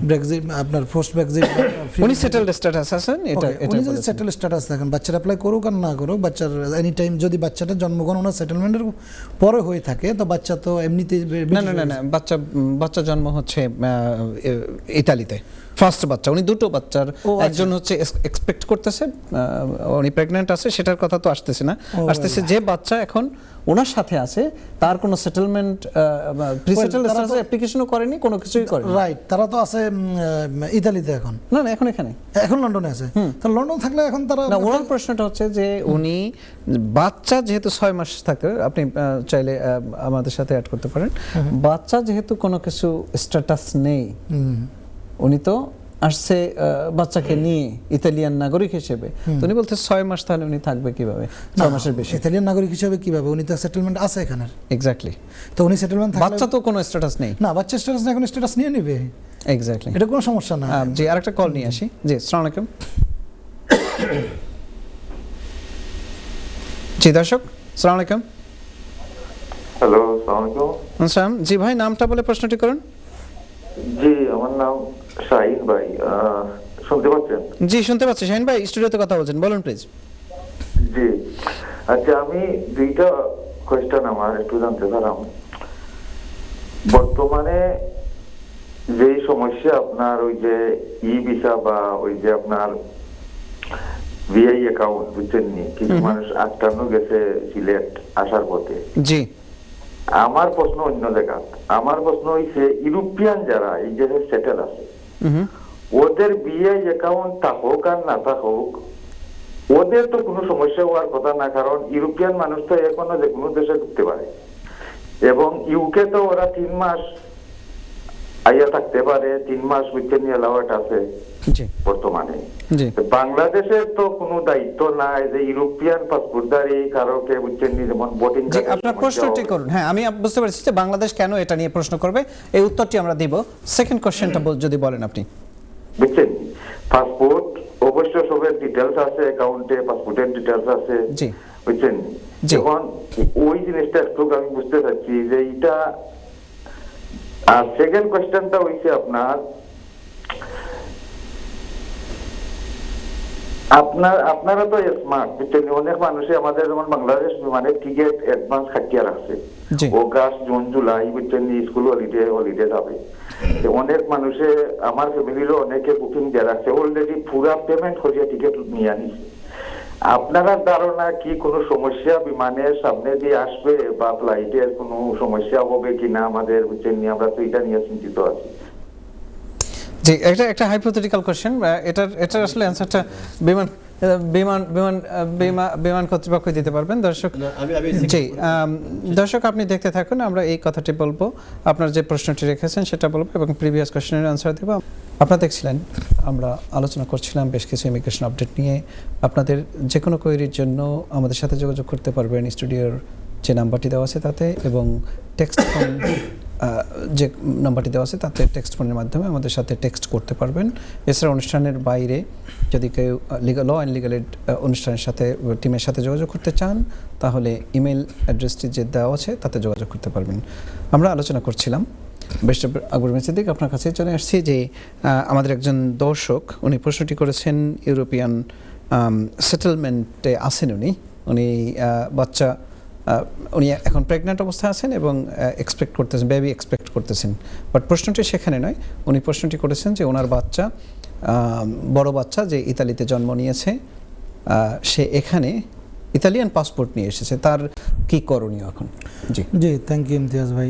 ব্রেক্সিট আপনার পোস্ট ব্রেক্সিট উনি সেটেলড স্ট্যাটাস আছেন, এটা উনি যদি বলেছেন। সেটেল স্ট্যাটাস থাকেন, বাচ্চার অ্যাপ্লাই করুক আর না করুক, বাচ্চার এনি টাইম যদি বাচ্চাটা জন্মগ্রহণ ওনার সেটেলমেন্টের পরে হয়ে থাকে, তো বাচ্চা তো এমনিতেই না, বাচ্চা জন্ম হচ্ছে ইতালিতে, ফার্স্ট বাচ্চা। উনি দুটো বাচ্চার একজন হচ্ছে এক্সপেক্ট করতেছে, উনি প্রেগন্যান্ট আছে, সেটার কথা তো আসতেছে না, আসতেছে যে বাচ্চা এখন ওনার সাথে আছে তার কোনো সেটেলমেন্ট প্রি সেটেল স্ট্যাটাস অ্যাপ্লিকেশনও করেনি, কোনো কিছুই করেনি। রাইট, তারা তো আছে ইতালিতে এখন, না এখন এখানে, এখন লন্ডনে আছে। তো লন্ডন থাকলে এখন তারা না, ওনার প্রশ্নটা হচ্ছে যে উনি বাচ্চা যেহেতু 6 মাস থাকে, আপনি চাইলে আমাদের সাথে অ্যাড করতে পারেন, বাচ্চা যেহেতু কোনো কিছু স্ট্যাটাস নেই, উনি তো আসছে বাচ্চাকে নিয়ে ইতালিয়ান নাগরিক হিসেবে, তো উনি বলতে 6 মাস তাহলে উনি থাকবে কিভাবে 6 মাসের বেশি? ইতালিয়ান নাগরিক হিসেবে কিভাবে? উনি তো সেটেলমেন্ট আছে এখানে। এক্স্যাক্টলি, তো উনি সেটেলমেন্ট থাকলে বাচ্চা তো কোনো স্ট্যাটাস নেই। না, বাচ্চা স্ট্যাটাস না, এখন স্ট্যাটাস নিয়ে নেবে, এক্স্যাক্টলি, এটা কোনো সমস্যা না। জি, আরেকটা কল নিয়ে আসি। জি, আসসালামু আলাইকুম। জি দর্শক, আসসালামু আলাইকুম। হ্যালো, আসসালামু আলাইকুম। আচ্ছা, জি ভাই, নামটা বলে প্রশ্নটি করুন। জি, আমার নাম শাহিন ভাই, শুনতে পাচ্ছেন? জি, শুনতে পাচ্ছি। শাহিন ভাই স্টুডিওতে কথা বলছেন, বলুন প্লিজ। জি, আচ্ছা, আমি দুইটা কোয়েশ্চেন আমার একটু জানতে চাইলাম। বর্তমানে যেই সমস্যা আপনার ওই যে ভিসা বা ওই যে আপনার ভিআই অ্যাকাউন্ট, বুঝছেন নি, কিছু মানুষ আটকানো গেছে সিলেট আসার পথে। জি, আমার প্রশ্ন অন্য জায়গা। আমার প্রশ্ন হইছে ইউরোপিয়ান যারা এই যে সেটেল আছে, ওদের বিআই অ্যাকাউন্ট থাকুক আর না থাকুক, ওদের তো কোনো সমস্যা হওয়ার কথা না, কারণ ইউরোপিয়ান মানুষ তো এখনো যে কোনো দেশে ঢুকতে পারে, এবং ইউকে তো ওরা 3 মাস আইয়া থাকতে পারে, 3 মাস বুঝতে নিয়ে অ্যালাউড আছে জি, বর্তমানে। জি, বাংলাদেশের তো কোনো দায়িত্ব নাই যে ইউরোপিয়ান পাসপোর্টধারী কারোকে বুঝছেন নি, যেমন ভোটিং। জি, আপনার প্রশ্নটি করুন। হ্যাঁ, আমি বুঝতে পারছি যে বাংলাদেশ কেন এটা নিয়ে প্রশ্ন করবে, এই উত্তরটি আমরা দিব। সেকেন্ড কোশ্চেনটা যদি বলেন আপনি। বুঝছেন, পাসপোর্ট অবশ্য সবের ডিটেলস আছে, অ্যাকাউন্টে পাসপোর্টের ডিটেলস আছে, জি, বুঝছেন। জি। এখন ওই জিনিসটা একটু আমি বুঝতে চাচ্ছি যে এটা। আর সেকেন্ড কোয়েশ্চেনটা হইছে আপনারা তো স্মার্ট, বুঝছেন। অনেক মানুষে আমাদের যেমন বাংলাদেশ বিমানে টিকিট অ্যাডভান্স খাটিয়ে রাখছে, জি, অগাস্ট, জুন, জুলাই, বুঝছেন, স্কুল হলিডে যাবে। অনেক মানুষে, আমার ফ্যামিলিরও অনেকে বুকিং দিয়ে রাখছে, অলরেডি পুরা পেমেন্ট করিয়া টিকিট নিয়ে আনিছে। আপনারা ধারণা কি কোনো সমস্যা বিমানের সামনে দিয়ে আসবে বা ফ্লাইটের কোনো সমস্যা হবে কিনা আমাদের, বুঝছেন, আমরা তো এটা নিয়ে চিন্তিত আছি। জি, এটা একটা হাইপোথেটিক্যাল কোশ্চেন। এটার আসলে অ্যানসারটা বিমান কর্তৃপক্ষ দিতে পারবেন। দর্শক, জি, দর্শক আপনি দেখতে থাকুন, আমরা এই কথাটি বলবো, আপনার যে প্রশ্নটি রেখেছেন সেটা বলবো এবং প্রিভিয়াস কোশ্চেনের আনসার দেবো। আপনারা দেখছিলেন আমরা আলোচনা করছিলাম বেশ কিছু ইমিগ্রেশন আপডেট নিয়ে। আপনাদের যে কোনো কোয়েরির জন্য আমাদের সাথে যোগাযোগ করতে পারবেন স্টুডিওর যে নাম্বারটি দেওয়া আছে তাতে, এবং টেক্সট ফোন যে নাম্বারটি দেওয়া আছে তাতে টেক্সট ফোনের মাধ্যমে আমাদের সাথে টেক্সট করতে পারবেন। এছাড়া অনুষ্ঠানের বাইরে যদি কেউ ল অ্যান্ড লিগাল এড অনুষ্ঠানের সাথে টিমের সাথে যোগাযোগ করতে চান, তাহলে ইমেল অ্যাড্রেসটি যে দেওয়া আছে তাতে যোগাযোগ করতে পারবেন। আমরা আলোচনা করছিলাম বেস্ট আকবর সিদ্দিক, আপনার কাছে চলে আসছি যে আমাদের একজন দর্শক উনি প্রশ্নটি করেছেন, ইউরোপিয়ান সেটেলমেন্টে আছেন উনি বাচ্চা, উনি এখন প্রেগন্যান্ট অবস্থায় আছেন এবং এক্সপেক্ট করতেছেন, বেবি এক্সপেক্ট করতেছেন। বাট প্রশ্নটি সেখানে নয়, উনি প্রশ্নটি করেছেন যে ওনার বাচ্চা, বড় বাচ্চা যে ইতালিতে জন্ম নিয়েছে, সে এখানে ইতালিয়ান পাসপোর্ট নিয়ে এসেছে, তার কি করণীয় এখন? জি, জি, থ্যাংক ইউ ইমতিয়াজ ভাই,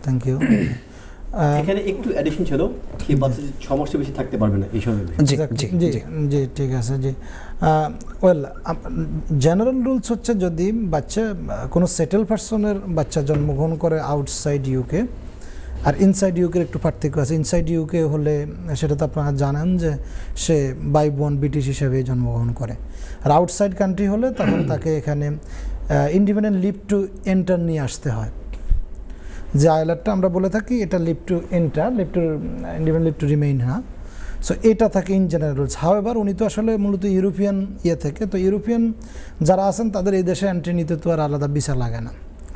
থ্যাংক ইউ। এখানে একটু অ্যাডিশন ছিল কি বাচ্চা 6 মাসের বেশি থাকতে পারবে না এই সময়। জি, জি, জি, ঠিক আছে। জি, ওয়েল, জেনারেল রুলস হচ্ছে যদি বাচ্চা কোনো সেটেল পারসনের বাচ্চা জন্মগ্রহণ করে আউটসাইড ইউকে, আর ইনসাইড ইউকের একটু পার্থক্য আছে। ইনসাইড ইউকে হলে সেটা তো আপনারা জানেন যে সে বাই বর্ন ব্রিটিশ হিসেবে জন্মগ্রহণ করে, আর আউটসাইড কান্ট্রি হলে তখন তাকে এখানে ইন্ডিপেন্ডেন্ট লিভ টু এন্টার নিয়ে আসতে হয়। যে আইলারটা আমরা বলে থাকি এটা leave to enter, leave to independent leave to remain, হ্যাঁ। সো এটা থাকে ইন জেনারেল রুলস। হাওয়েভার উনি তো আসলে মূলত ইউরোপিয়ান থেকে, তো ইউরোপিয়ান যারা আছেন তাদের এই দেশে এন্ট্রি নিতে তো আর আলাদা ভিসা লাগে না,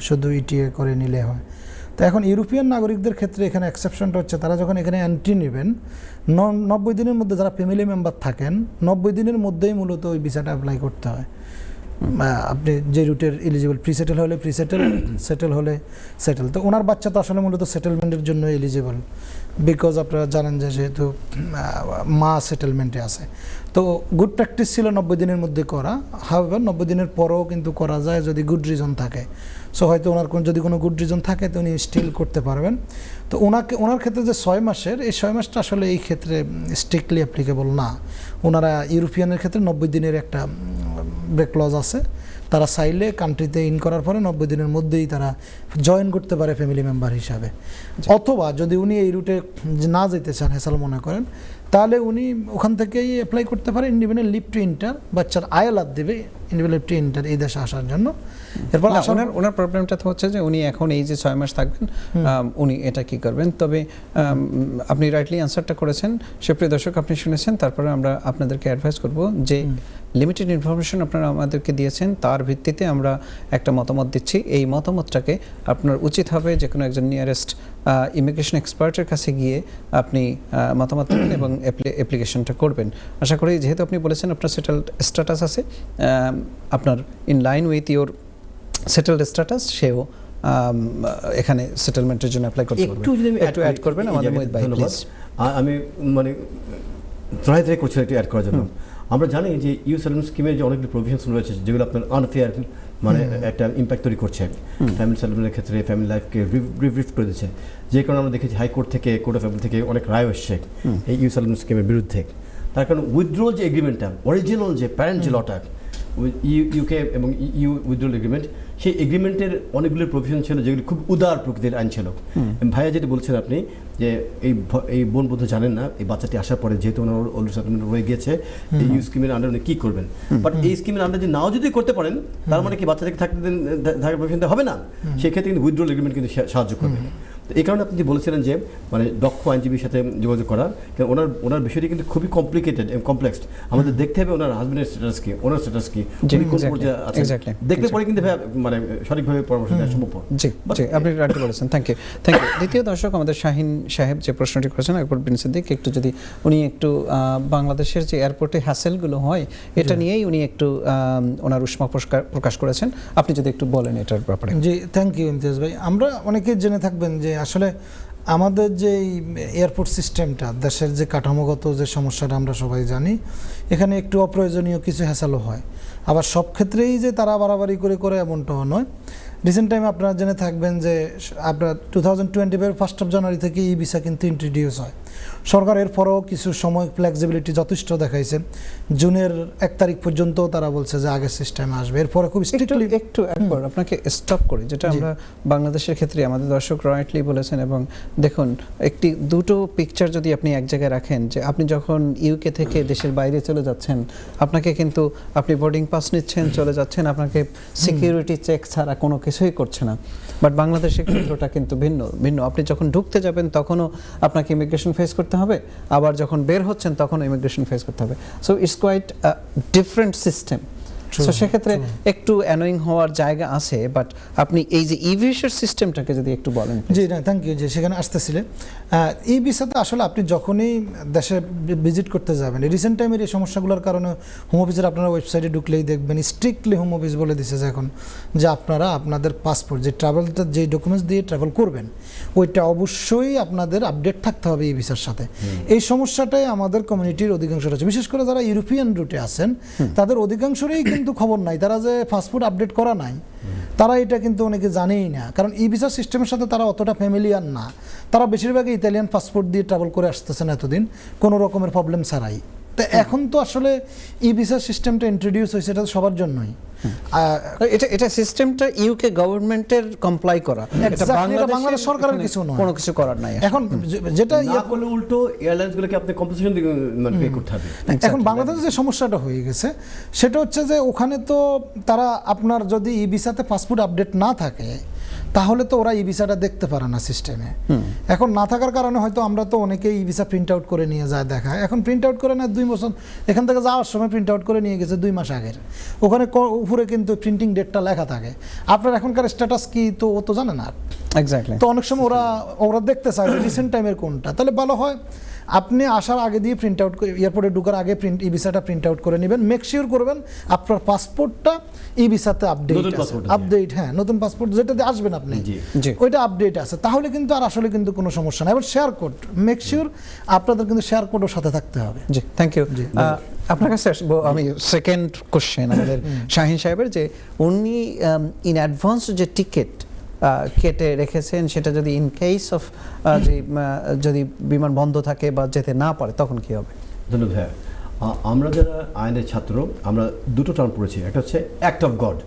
শুধু ইটিএ করে নিলে হয়। তো এখন ইউরোপিয়ান নাগরিকদের ক্ষেত্রে এখানে এক্সেপশনটা হচ্ছে তারা যখন এখানে এন্ট্রি নেবেন 90 দিনের মধ্যে যারা ফ্যামিলি মেম্বার থাকেন 90 দিনের মধ্যেই মূলত ওই ভিসাটা অ্যাপ্লাই করতে হয়। আপনি যে রুটের এলিজিবল, প্রি সেটেল হলে প্রি সেটেল, সেটেল হলে সেটেল। তো ওনার বাচ্চা তো আসলে মূলত সেটেলমেন্টের জন্য এলিজিবল, বিকজ আপনারা জানেন যে যেহেতু মা সেটেলমেন্টে আছে। তো গুড প্র্যাকটিস ছিল 90 দিনের মধ্যে করা। হাউএভার 90 দিনের পরেও কিন্তু করা যায় যদি গুড রিজন থাকে। সো হয়তো ওনার যদি কোনো গুড রিজন থাকে তো উনি স্টিল করতে পারবেন। তো ওনার ক্ষেত্রে যে 6 মাসের, এই 6 মাসটা আসলে এই ক্ষেত্রে স্ট্রিক্টলি অ্যাপ্লিকেবল না। ওনারা ইউরোপিয়ানের ক্ষেত্রে 90 দিনের একটা ব্রেক ক্লজ আছে, তারা চাইলে কান্ট্রিতে ইন করার পরে 90 দিনের মধ্যেই তারা জয়েন করতে পারে ফ্যামিলি মেম্বার হিসাবে। অথবা যদি উনি এই রুটে না যেতে চান, হেসাল মনে করেন, তাহলে উনি ওখান থেকেই অ্যাপ্লাই করতে পারে ইন্ডিপেন্ডেন্ট লিভ টু ইন্টার, বাচ্চার আয়ালাত দেবে ইন্ডিপেন্ডেন্ট লিভ টু ইন্টার এই দেশে আসার জন্য। এরপর ওনার প্রবলেমটা তো হচ্ছে যে উনি এখন এই যে 6 মাস থাকবেন উনি এটা কি করবেন। তবে আপনি রাইটলি আনসারটা করেছেন, সুপ্রিয় দর্শক আপনি শুনেছেন। তারপরে আমরা আপনাদেরকে অ্যাডভাইস করব যে লিমিটেড ইনফরমেশন আপনারা আমাদেরকে দিয়েছেন, তার ভিত্তিতে আমরা একটা মতামত দিচ্ছি। এই মতামতটাকে আপনার উচিত হবে যে কোনো একজন নিয়ারেস্ট ইমিগ্রেশন এক্সপার্টের কাছে গিয়ে আপনি মতামত দেবেন এবং অ্যাপ্লিকেশনটা করবেন। আশা করি যেহেতু আপনি বলেছেন আপনার সেটেলড স্ট্যাটাস আছে, আপনার in line with your settled status, সেও এখানে সেটেলমেন্টের জন্য অ্যাপ্লাই করতে পারবে। একটু অ্যাড করবেন আমাদের মহিত ভাই প্লিজ। আমি মানে ট্রাই করছি একটু অ্যাড করার জন্য। আমরা জানি যে ইউ সেটেলমেন্ট স্কিমের যে অনেকগুলো প্রভিশনস রয়েছে যেগুলো আপনার আনফেয়ার মানে একটা ইম্প্যাক্ট তৈরি করছে ফ্যামিলি সেটেলমেন্টের ক্ষেত্রে, ফ্যামিলি লাইফকে রিফ্ট করে দিচ্ছে। যে কারণে আমরা দেখেছি হাইকোর্ট থেকে, কোর্ট অফ অ্যাপিল থেকে অনেক রায় এসছে এই ইউ সেটেলমেন্ট স্কিমের বিরুদ্ধে। তার কারণ উইথড্রল যে এগ্রিমেন্টটা, অরিজিনাল যে প্যারেন্ট যে লটা ইউকে এবং ইউ উইথড্রল এগ্রিমেন্ট, সেই এগ্রিমেন্টের অনেকগুলো প্রভিশন ছিল যেগুলি খুব উদার প্রকৃতির আইন ছিল। ভাইয়া যেটা বলছেন আপনি যে এই বোন বোধ জানেন না এই বাচ্চাটি আসার পরে যেহেতু ওনার অলরেডি সেটেলমেন্ট হয়ে গিয়েছে এই ইউ স্কিমের আন্ডার উনি কী করবেন। বাট এই স্কিমের আন্ডার নাও যদি করতে পারেন তার মানে কি বাচ্চাটাকে থাকার প্রভিশন হবে না, সেক্ষেত্রে কিন্তু উইথড্রল এগ্রিমেন্ট কিন্তু সাহায্য করবে। তো এই কারণে আপনি যে বলেছিলেন যে মানে দক্ষ আইনজীবীর সাথে যোগাযোগ করা, কারণ ওনার বিষয়টি কিন্তু খুবই কমপ্লিকেটেড এবং কমপ্লেক্স। আমাদের দেখতে হবে ওনার হাজবেন্ডের স্ট্যাটাস কি, ওনার স্ট্যাটাস কি, দেখলে পরে কিন্তু মানে সঠিকভাবে পরামর্শ দেওয়া সম্ভব। জি জি, আপনি রাইট বলেছেন। Thank you. দ্বিতীয় দর্শক আমাদের শাহিন সাহেব যে প্রশ্নটি করেছেন, এরপর বিন সিদ্দিক একটু যদি উনি একটু বাংলাদেশের যে এয়ারপোর্টে হ্যাসেলগুলো হয় এটা নিয়েই উনি একটু ওনার উষ্মা প্রকাশ করেছেন, আপনি যদি একটু বলেন এটার ব্যাপারে। জি, থ্যাংক ইউ ইমতিয়াজ ভাই। আমরা অনেকে জেনে থাকবেন যে আসলে আমাদের যে এয়ারপোর্ট সিস্টেমটা, দেশের যে কাঠামোগত যে সমস্যাটা আমরা সবাই জানি, এখানে একটু অপ্রয়োজনীয় কিছু হ্যাসেলও হয়। আবার সব ক্ষেত্রেই যে তারা বাড়াবাড়ি করে এমনটাও নয়। রিসেন্ট টাইমে আপনারা জেনে থাকবেন যে আপনার 2020 1 জানুয়ারি থেকে ই ভিসা কিন্তু ইন্ট্রোডিউস হয়। সরকার এরপরেও কিছু সময় ফ্লেক্সিবিলিটি যথেষ্ট দেখাইছে। জুনের 1 তারিখ পর্যন্ত তারা বলছে যে আগের সিস্টেমে আসবে, এরপরে খুব স্ট্রিক্টলি একটু একবার আপনাকে স্টপ করি, যেটা আমরা বাংলাদেশের ক্ষেত্রে আমাদের দর্শক রাইটলি বলেছেন। এবং দেখুন দুটো পিকচার যদি আপনি এক জায়গায় রাখেন, যে আপনি যখন ইউকে থেকে দেশের বাইরে চলে যাচ্ছেন আপনাকে কিন্তু আপনি বোর্ডিং পাস নিচ্ছেন, চলে যাচ্ছেন, আপনাকে সিকিউরিটি চেক ছাড়া কোনো কিছুই করছে না। বাট বাংলাদেশের ক্ষেত্রটা কিন্তু ভিন্ন। আপনি যখন ঢুকতে যাবেন তখনও আপনাকে ইমিগ্রেশন ফেস করতে হবে, আবার যখন বের হচ্ছেন তখনও ইমিগ্রেশন ফেস করতে হবে। So it's quite different system. So সেক্ষেত্রে একটু অ্যানোয়িং হওয়ার জায়গা আছে। বাট আপনি এই যে ই ভিসার সিস্টেমটাকে যদি একটু বলেন। জি না, থ্যাংক ইউ। যে সেখানে আসতেছিলেন এই ভিসাতে আসলে আপনি যখনই দেশে ভিজিট করতে যাবেন, রিসেন্ট টাইমের এই সমস্যাগুলোর কারণে হোম অফিসের আপনারা ওয়েবসাইটে ঢুকলেই দেখবেন স্ট্রিক্টলি হোম অফিস বলে দিছে যে এখন যে আপনারা আপনাদের পাসপোর্ট যে ট্রাভেলটা যে ডকুমেন্টস দিয়ে ট্রাভেল করবেন ওইটা অবশ্যই আপনাদের আপডেট থাকতে হবে এই ভিসার সাথে। এই সমস্যাটাই আমাদের কমিউনিটির অধিকাংশ রয়েছে, বিশেষ করে যারা ইউরোপিয়ান রুটে আছেন তাদের অধিকাংশরই কিন্তু খবর নাই, তারা যে পাসপোর্ট আপডেট করা নাই তারা এটা কিন্তু অনেকে জানেই না। কারণ ই ভিসা সিস্টেমের সাথে তারা অতটা ফ্যামিলিয়ার না। তারা বেশিরভাগই ইতালিয়ান পাসপোর্ট দিয়ে ট্রাভেল করে আসতেছেন এতদিন কোনো রকমের প্রবলেম ছাড়াই। তো এখন তো আসলে ই ভিসা সিস্টেমটা ইন্ট্রোডিউস হয়েছে, এটা তো সবার জন্যই। এটা সিস্টেমটা ইউকে গভর্নমেন্টের কমপ্লাই করা, এটা বাংলাদেশ সরকারের কিছু নয়, কোনো কিছু করার নাই এখন যেটা না করলে উল্টো এয়ারলাইন্সগুলোকে আপনি কম্পেনসেশন মানে পে করতে হবে। এখন বাংলাদেশে যে সমস্যাটা হয়ে গেছে সেটা হচ্ছে যে ওখানে তো তারা আপনার যদি ই ভিসাতে পাসপোর্ট আপডেট না থাকে তাহলে তো ওরা ই ভিসাটা দেখতে পারে না সিস্টেমে। এখন না থাকার কারণে হয়তো আমরা তো অনেকেই ই ভিসা প্রিন্ট আউট করে নিয়ে যায় দেখায়, এখন প্রিন্ট আউট করে না 2 বছর এখান থেকে যাওয়ার সময় প্রিন্ট আউট করে নিয়ে গেছে 2 মাস আগের, ওখানে উপরে কিন্তু প্রিন্টিং ডেটটা লেখা থাকে, আপনার এখনকার স্ট্যাটাস কি তো ও তো জানে না। এক্স্যাক্টলি। তো অনেক সময় ওরা দেখতে চায় রিসেন্ট টাইমের কোনটা, তাহলে ভালো হয় আপনি আসার আগে দিয়ে প্রিন্ট আউট করে এয়ারপোর্টে ঢোকার আগে ই ভিসাটা প্রিন্ট আউট করে নেবেন, মেক শিওর করবেন আপনার পাসপোর্টটা ই ভিসাতে আপডেট, হ্যাঁ নতুন পাসপোর্ট যেটাতে আসবেন আপনি ওইটা আপডেট আছে, তাহলে কিন্তু আর আসলে কিন্তু কোনো সমস্যা নাই। এবার শেয়ার কোড মেক শিওর আপনাদের কিন্তু শেয়ার কোডও সাথে থাকতে হবে। জি, থ্যাংক ইউ। আপনার কাছে আসবো আমি সেকেন্ড কোশ্চেন আমাদের শাহিন সাহেবের, যে উনি ইন অ্যাডভান্স যে টিকিট কেটে রেখেছেন সেটা যদি ইন কেস অফ যদি বিমান বন্ধ থাকে বা যেতে না পারে তখন কি হবে? ধন্যবাদ। হ্যাঁ, আমরা যারা আইনের ছাত্র আমরা দুটো টার্ম পড়েছি, একটা হচ্ছে অ্যাক্ট অফ গড,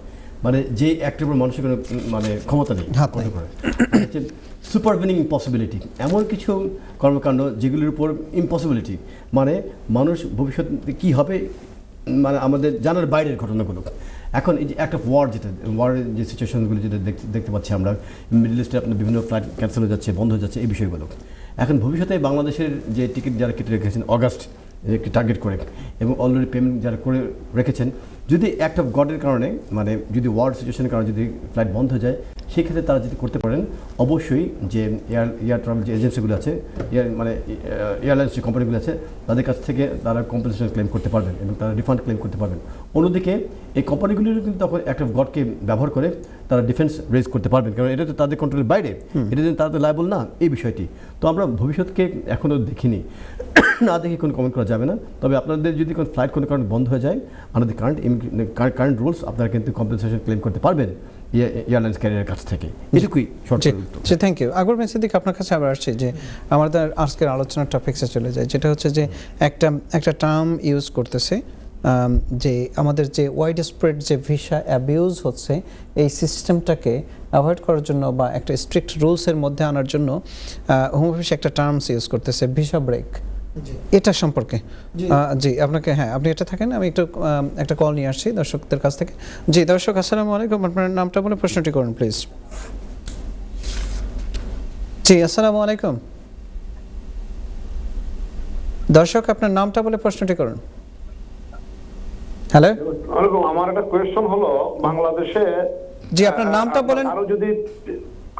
মানে যে অ্যাক্টের উপর মানুষের কোনো মানে ক্ষমতা নেই, হচ্ছে সুপারভিনিং ইম্পসিবিলিটি, এমন কিছু কর্মকাণ্ড যেগুলির উপর ইম্পসিবিলিটি, মানে মানুষ ভবিষ্যতে কী হবে মানে আমাদের জানার বাইরের ঘটনাগুলো। এখন এই যে অ্যাক্ট অফ ওয়ার, যেটা ওয়ারের যে সিচুয়েশনগুলো যেটা দেখতে পাচ্ছি আমরা, মিডল ইস্টে আপনার বিভিন্ন ফ্লাইট ক্যান্সেল হয়ে যাচ্ছে, বন্ধ হয়ে যাচ্ছে, এই বিষয়গুলো এখন ভবিষ্যতে বাংলাদেশের যে টিকিট যারা কেটে রেখেছেন অগাস্ট একটি টার্গেট করে এবং অলরেডি পেমেন্ট যারা করে রেখেছেন, যদি অ্যাক্ট অফ গডের কারণে মানে যদি ওয়ার সিচুয়েশনের কারণে যদি ফ্লাইট বন্ধ হয়ে যায়, সেক্ষেত্রে তারা যদি করতে পারেন অবশ্যই যে এয়ার ট্রাভেল যে এজেন্সিগুলো আছে, মানে এয়ারলাইন্স যে কোম্পানিগুলো আছে তাদের কাছ থেকে তারা কম্পেনসেশন ক্লেম করতে পারবেন এবং তারা রিফান্ড ক্লেম করতে পারবেন। অন্যদিকে এই কোম্পানিগুলিরও কিন্তু তখন অ্যাক্ট অফ গডকে ব্যবহার করে তারা ডিফেন্স রেজ করতে পারবেন, কারণ এটা তো তাদের কন্ট্রোলের বাইরে, এটা যদি তারা তো লায়াবল না এই বিষয়টি। তো আমরা ভবিষ্যৎকে এখনও দেখিনি, না দেখে কোনো কমেন্ট করা যাবে না। তবে আপনাদের যদি কোনো ফ্লাইট কোনো কারণে বন্ধ হয়ে যায়, আমাদের কারেন্ট রুলস আপনারা কিন্তু কম্পেনসেশন ক্লেম করতে পারবেন এয়ারলাইন্স ক্যারিয়ারের কাছ থেকে। এটুকুই short. Thank you. Akbar bin Siddique, আপনার কাছে আবার আসছে যে আমাদের আজকের আলোচনার টপিক্সে চলে যায়, যেটা হচ্ছে যে একটা টার্ম ইউজ করতেছে যে আমাদের যে ওয়াইড স্প্রেড যে ভিসা অ্যাবিউজ হচ্ছে, এই সিস্টেমটাকে অ্যাভয়েড করার জন্য বা একটা স্ট্রিক্ট রুলসের মধ্যে আনার জন্য হোম অফিস একটা টার্মস ইউজ করতেছে, ভিসা ব্রেক। এটা সম্পর্কে জি আপনাকে, হ্যাঁ আপনি এটা থাকেন, আমি একটু একটা কল নিয়ে আসছি দর্শকদের কাছ থেকে। জি দর্শক, আসসালামু আলাইকুম, আপনার নামটা বলে প্রশ্নটি করুন প্লিজ। জি আসসালামু আলাইকুম দর্শক, আপনার নামটা বলে প্রশ্নটি করুন। হ্যালো, আমার একটা কোয়েশ্চন হলো, বাংলাদেশে জি আপনার নামটা বলেন।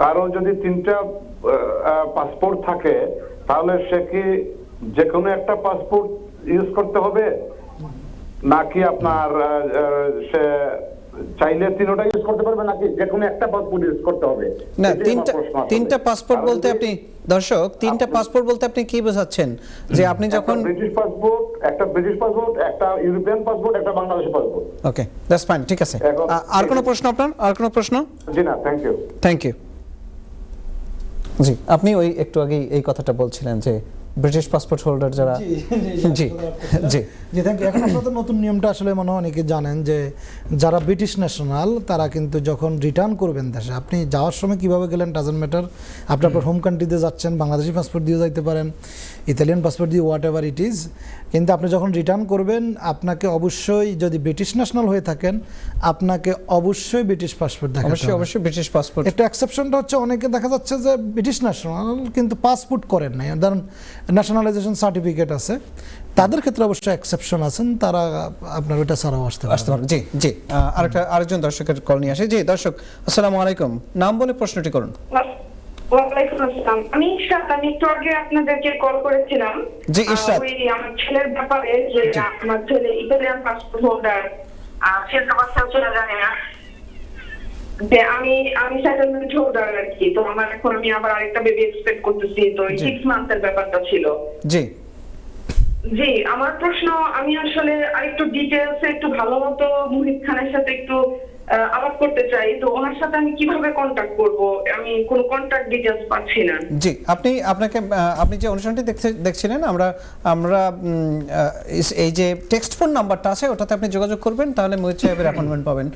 কারো যদি 3টা পাসপোর্ট থাকে তাহলে সে কি যে কোনো একটা পাসপোর্ট ইউজ করতে হবে, নাকি আপনার সে চাইলে 3টা ইউজ করতে পারবে, নাকি যে কোনো একটা পাসপোর্ট ইউজ করতে হবে? না, তিনটা পাসপোর্ট বলতে আপনি দর্শক 3টা পাসপোর্ট বলতে আপনি কি বোঝাচ্ছেন? যে আপনি যখন ব্রিটিশ পাসপোর্ট, একটা ইউরোপিয়ান পাসপোর্ট, একটা Bangladeshi passport. Okay, that's fine, ঠিক আছে। আর কোনো প্রশ্ন আপনার? আর কোনো প্রশ্ন? জি না, থ্যাংক ইউ। জি, আপনি ওই একটু আগে এই কথাটা বলছিলেন যে ব্রিটিশ পাসপোর্ট হোল্ডার যারা, জি জি জি থ্যাংক ইউ। এখন আপনাদের নতুন নিয়মটা আসলে মনে হয় অনেকে জানেন যে যারা ব্রিটিশ ন্যাশনাল তারা কিন্তু যখন রিটার্ন করবেন দেশে, আপনি যাওয়ার সময় কিভাবে গেলেন ডাজন্ট ম্যাটার, আপনি আপনার হোম কান্ট্রিতে যাচ্ছেন, বাংলাদেশি পাসপোর্ট দিয়ে যাইতে পারেন, ইতালিয়ান পাসপোর্ট দিয়ে, হোয়াট এভার ইট ইজ, কিন্তু আপনি যখন রিটার্ন করবেন আপনাকে অবশ্যই, যদি ব্রিটিশ ন্যাশনাল হয়ে থাকেন আপনাকে অবশ্যই ব্রিটিশ পাসপোর্ট দেখাতে হবে। অবশ্যই ব্রিটিশ পাসপোর্ট। একটা এক্সেপশনটা হচ্ছে অনেকে দেখা যাচ্ছে যে ব্রিটিশ ন্যাশনাল কিন্তু পাসপোর্ট করেন নাই, ধরুন ন্যাশনালাইজেশন সার্টিফিকেট আছে, তাদের ক্ষেত্রে অবশ্যই এক্সেপশন আছেন, তারা আপনার ওইটা ছাড়াও আসতে পারবে। জি জি, আরেকজন দর্শকের কল নিয়ে আসে। জি দর্শক, আসসালামু আলাইকুম, নাম বলে প্রশ্নটি করুন। ওয়ালাইকুম আসসালাম, আমি ইশরাত, আমি একটু আগে আপনাদেরকে কল করেছিলাম। জি ইশরাত, ওই আমার ছেলের ব্যাপারে, যে আমার ছেলে ইতালিয়ান পাসপোর্ট হোল্ডার, সে তো বাচ্চাও চলে জানে না, যে আমি সেটেলমেন্ট হোল্ডার আর কি, তো আমার এখন আমি আবার আরেকটা বেবি এক্সপেক্ট করতেছি, তো 6 মান্থের ব্যাপারটা ছিল। জি জি, আমার প্রশ্ন, আমি আসলে আরেকটু ডিটেইলসে একটু ভালো মতো মুহিত খানের সাথে একটু আলাপ করতে চাই, তো ওনার সাথে আমি কিভাবে কন্টাক্ট করব? আমি কোনো কন্টাক্ট ডিটেইলস পাচ্ছি না। জি, আপনি যে অনুষ্ঠানটি দেখছিলেন, আমরা এই যে টেক্সট ফোন নাম্বারটা আছে ওটাতে আপনি যোগাযোগ করবেন, তাহলে মোহিত সাহেবের অ্যাপয়েন্টমেন্ট পাবেন,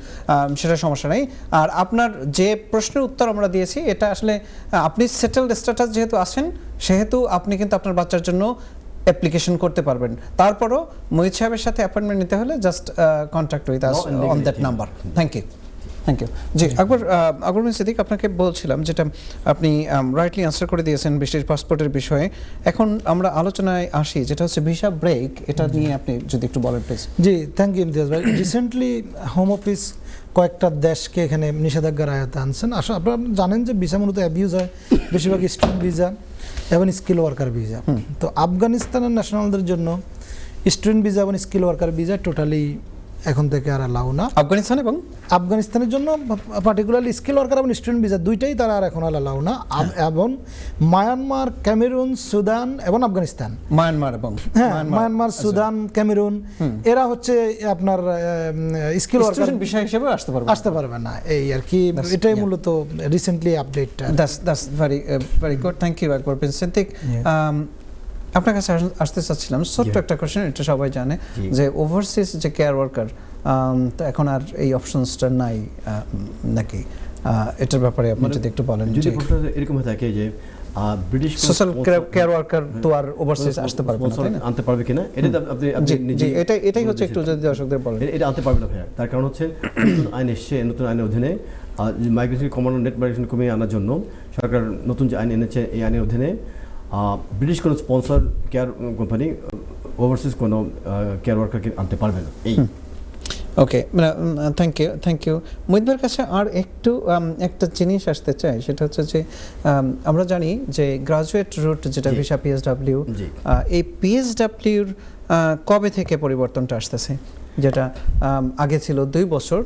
সেটা সমস্যা নেই। আর আপনার যে প্রশ্নের উত্তর আমরা দিয়েছি, এটা আসলে আপনি সেটেলড স্ট্যাটাস যেহেতু আছেন, সেহেতু আপনি কিন্তু আপনার বাচ্চার জন্য অ্যাপ্লিকেশন করতে পারবেন। তারপরও মোহিত সাহেবের সাথে অ্যাপয়েন্টমেন্ট নিতে হলে just contact with us on that number. Thank you. জি, আকবর বিন সিদ্দিক, আপনাকে বলছিলাম যেটা আপনি রাইটলি আনসার করে দিয়েছেন ব্রিটিশ পাসপোর্টের বিষয়ে। এখন আমরা আলোচনায় আসি, যেটা হচ্ছে ভিসা ব্রেক, এটা নিয়ে আপনি যদি একটু বলেন প্লিজ। জি, থ্যাংক ইউ ইমতিয়াজ ভাই। রিসেন্টলি হোম অফিস কয়েকটা দেশকে এখানে নিষেধাজ্ঞার আয়ত্তে আনছেন। আসলে আপনারা জানেন যে ভিসা মূলত অ্যাবিউজ হয়, বেশিরভাগ স্টুডেন্ট ভিসা এবং স্কিল ওয়ার্কার ভিসা। তো আফগানিস্তানের ন্যাশনালদের জন্য স্টুডেন্ট ভিসা এবং স্কিল ওয়ার্কার ভিসা টোটালি এখন থেকে আর অ্যালাউ না। আফগানিস্তানের জন্য পার্টিকুলারলি স্কিল ওয়ার্কার এবং স্টুডেন্ট ভিসা দুইটাই তারা আর এখন আর অ্যালাউ না। এবং মায়ানমার, ক্যামেরুন, সুদান এবং আফগানিস্তান, মায়ানমার, সুদান, ক্যামেরুন, এরা হচ্ছে আপনার স্কিল ওয়ার্কার বিষয় হিসেবে আসতে পারবে না। এই আর কি, এটাই মূলত recently update. That's very good. Thank you Akbar bin Siddique. আপনার কাছে আসতে চাচ্ছিলাম ছোট্ট একটা কোশ্চেন, এটা সবাই জানে যে ওভারসিজ যে কেয়ার ওয়ার্কার, তো এখন আর এই অপশনসটা নাই নাকি? এটার ব্যাপারে আপনি যদি একটু বলেন। যদি এরকম হয়ে থাকে যে ব্রিটিশ সোশ্যাল কেয়ার ওয়ার্কার তো আর ওভারসিজ আসতে পারবে না, তাই না? আনতে পারবে কিনা, এটা আপনি নিজে এটাই হচ্ছে একটু যদি দর্শকদের বলেন। এটা আনতে পারবে না ভাইয়া। তার কারণ হচ্ছে নতুন আইন এসছে, নতুন আইনের অধীনে মাইগ্রেশন কমানো, নেট মাইগ্রেশন কমিয়ে আনার জন্য সরকার নতুন যে আইন এনেছে, এই আইনের অধীনে ব্রিটিশ কোনো স্পন্সর কেয়ার কোম্পানি ওভারসিজ কোনো কেয়ার ওয়ার্কারকে আনতে পারবে না। এই ওকে, থ্যাংক ইউ। মোহিতদের কাছে আর একটু একটা জিনিস আসতে চাই, সেটা হচ্ছে যে আমরা জানি যে গ্রাজুয়েট রুট যেটা ভিসা পিএসডব্লিউ, এই পিএসডব্লিউর কবে থেকে পরিবর্তনটা আসতেছে? যেটা আগে ছিল 2 বছর,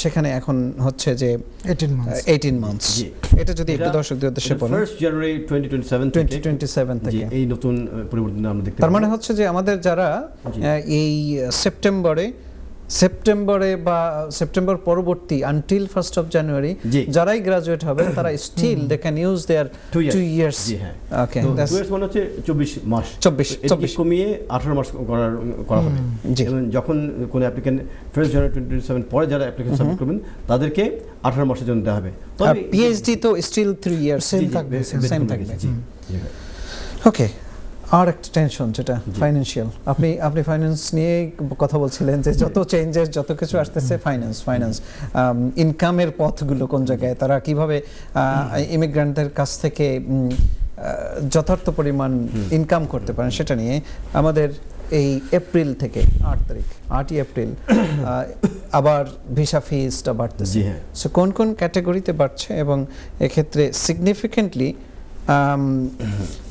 সেখানে এখন হচ্ছে যে 18 মান্থস। এটা যদি একটু দর্শকদের উদ্দেশ্যে বলেন। 1 জানুয়ারি 2027 থেকে এই নতুন পরিবর্তন আমরা দেখতে পাচ্ছি। তার মানে হচ্ছে যে আমাদের যারা এই সেপ্টেম্বরে বা সেপ্টেম্বর পরবর্তী আনটিল 1st of January যারাই গ্রাজুয়েট হবে, তারা still they can use their 2 years। Okay, 2 years মানে হচ্ছে 24 মাস, 24 কমিয়ে 18 মাস করা হবে। যখন কোন অ্যাপ্লিকেন্ট 1 জানুয়ারি 2027 পরে যারা অ্যাপ্লিকেশন সাবমিট করবেন, তাদেরকে 18 মাসের জন্য দেওয়া হবে। তবে পিএইচডি তো স্টিল 3 years সেম থাকবে। ওকে, আর একটা টেনশন যেটা ফাইন্যান্সিয়াল। আপনি ফাইন্যান্স নিয়ে কথা বলছিলেন যে যত চেঞ্জেস, যত কিছু আসতেছে, ফাইন্যান্স ইনকামের পথগুলো কোন জায়গায়, তারা কিভাবে ইমিগ্রেন্টদের কাছ থেকে যথার্থ পরিমাণ ইনকাম করতে পারেন, সেটা নিয়ে আমাদের এই এপ্রিল থেকে 8 এপ্রিল আবার ভিসা ফিসটা বাড়তেছে। সো কোন কোন ক্যাটাগরিতে বাড়ছে এবং এক্ষেত্রে সিগনিফিকেন্টলি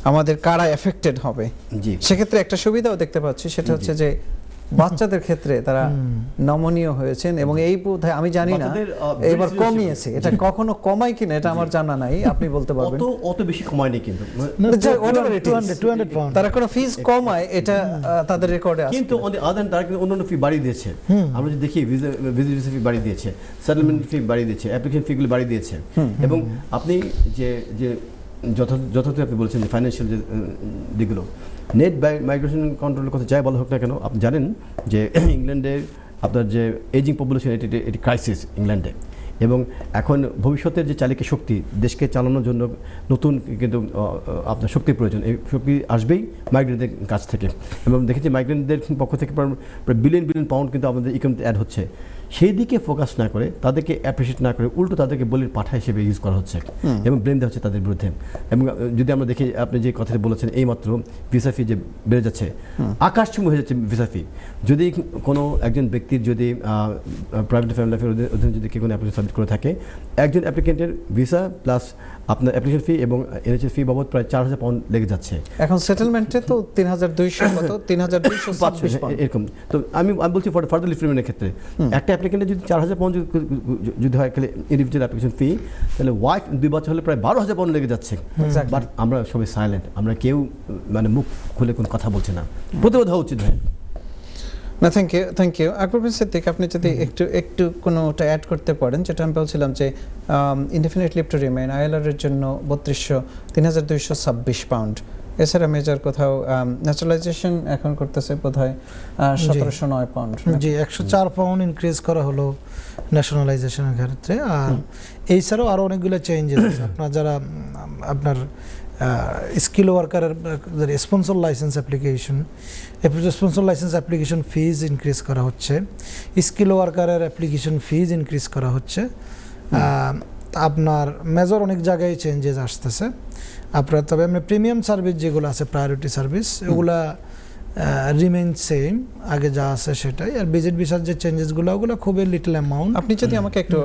আমাদের কারা এফেক্টেড হবে? সেক্ষেত্রে একটা সুবিধাও দেখতে পাচ্ছি, সেটা হচ্ছে যে বাচ্চাদের ক্ষেত্রে তারা নমনীয় হয়েছেন, এবং এই বোধহয় আমি জানি না এবার কমিয়েছে। এটা কখনো কমায় কিনা এটা আমার জানা নাই, আপনি বলতে পারবেন। অত বেশি কমায়নি কিন্তু, তারা কোনো ফিস কমায় এটা তাদের রেকর্ডে আছে, কিন্তু তারা কিন্তু অন্যান্য ফি বাড়িয়ে দিয়েছে। আমরা যদি দেখি ভিসা ফি বাড়িয়ে দিয়েছে, সেটেলমেন্ট ফি বাড়িয়ে দিয়েছে, অ্যাপ্লিকেশন ফিগুলো বাড়িয়ে দিয়েছে। এবং আপনি যে যথাযথ আপনি বলছেন যে ফাইন্যান্সিয়াল যে দিকগুলো, নেট মাইগ্রেশন কন্ট্রোলের কথা যাই বলা হোক না কেন, আপনি জানেন যে ইংল্যান্ডে আপনার যে এজিং পপুলেশন, এটি ক্রাইসিস ইংল্যান্ডে। এবং এখন ভবিষ্যতের যে চালিকা শক্তি, দেশকে চালানোর জন্য নতুন কিন্তু আপনার শক্তির প্রয়োজন। এই শক্তি আসবেই মাইগ্রেন্টদের কাছ থেকে। এবং দেখেছি মাইগ্রেন্টদের পক্ষ থেকে প্রায় বিলিয়ন পাউন্ড কিন্তু আমাদের ইকোনমিতে অ্যাড হচ্ছে। সেই দিকে ফোকাস না করে, তাদেরকে অ্যাপ্রিসিয়েট না করে, উল্টো তাদেরকে বলির পাঠা হিসেবে ইউজ করা হচ্ছে এবং ব্লেম দেওয়া হচ্ছে তাদের বিরুদ্ধে। এবং যদি আমরা দেখি, আপনি যে কথাটা বলেছেন, এইমাত্র ভিসা ফি যে বেড়ে যাচ্ছে, আকাশচুম্বী হয়ে যাচ্ছে ভিসা ফি। যদি কোনো একজন ব্যক্তির যদি প্রাইভেট ফ্যামিলি লাইফের অধীনে যদি কেউ কোনো অ্যাপ্লিকেশন সাবমিট করে থাকে, একজন অ্যাপ্লিকেন্টের ভিসা প্লাস আপনার অ্যাপ্লিকেশন ফি এবং এনএচএস ফি বাবদ প্রায় 4,000 পাউন্ড লেগে যাচ্ছে। এখন সেটেলমেন্টে তো 3,200 এরকম। তো আমি বলছি ফার্দার লিফ্টমেন্টের ক্ষেত্রে একটা অ্যাপ্লিকেন্টের যদি 4,000 পাউন্ড যদি হয় ইন্ডিভিজুয়াল অ্যাপ্লিকেশন ফি, তাহলে ওয়াইফ 2 বছর হলে প্রায় 12,000 পাউন্ড লেগে যাচ্ছে। বাট আমরা সবাই সাইলেন্ট, আমরা কেউ মানে মুখ খুলে কোনো কথা বলছি না। প্রতিরোধ হওয়া উচিত। না, থ্যাংক ইউ আকবর বিন সিদ্দিক, আপনি যদি একটু কোনোটা অ্যাড করতে পারেন, যেটা আমি বলছিলাম যে indefinite leave to remain ILR এর জন্য ৩২26 পাউন্ড, এছাড়া মেজর কোথাও ন্যাচারালাইজেশন এখন করতেছে বোধহয় ১৭০৯ পাউন্ড। জি, ১০৪ পাউন্ড ইনক্রিজ করা হলো ন্যাশনালাইজেশনের ক্ষেত্রে। আর এছাড়াও আরও অনেকগুলো চেঞ্জেস আছে। আপনার যারা আপনার স্কিল ওয়ার্কারের sponsor licence application fees increase করা হচ্ছে, স্কিল ওয়ার্কারের অ্যাপ্লিকেশন ফিজ ইনক্রিজ করা হচ্ছে। আপনার মেজর অনেক জায়গায় চেঞ্জেস আসতেছে আপনার। তবে আমরা প্রিমিয়াম সার্ভিস যেগুলো আছে, প্রায়োরিটি সার্ভিস, ওগুলা রিমেইন সেম, আগে যা আছে সেটাই। আর ভিজিট ভিসার যে চেঞ্জেসগুলো ওগুলো খুবই লিটল অ্যামাউন্ট। আপনি যদি আমাকে একটু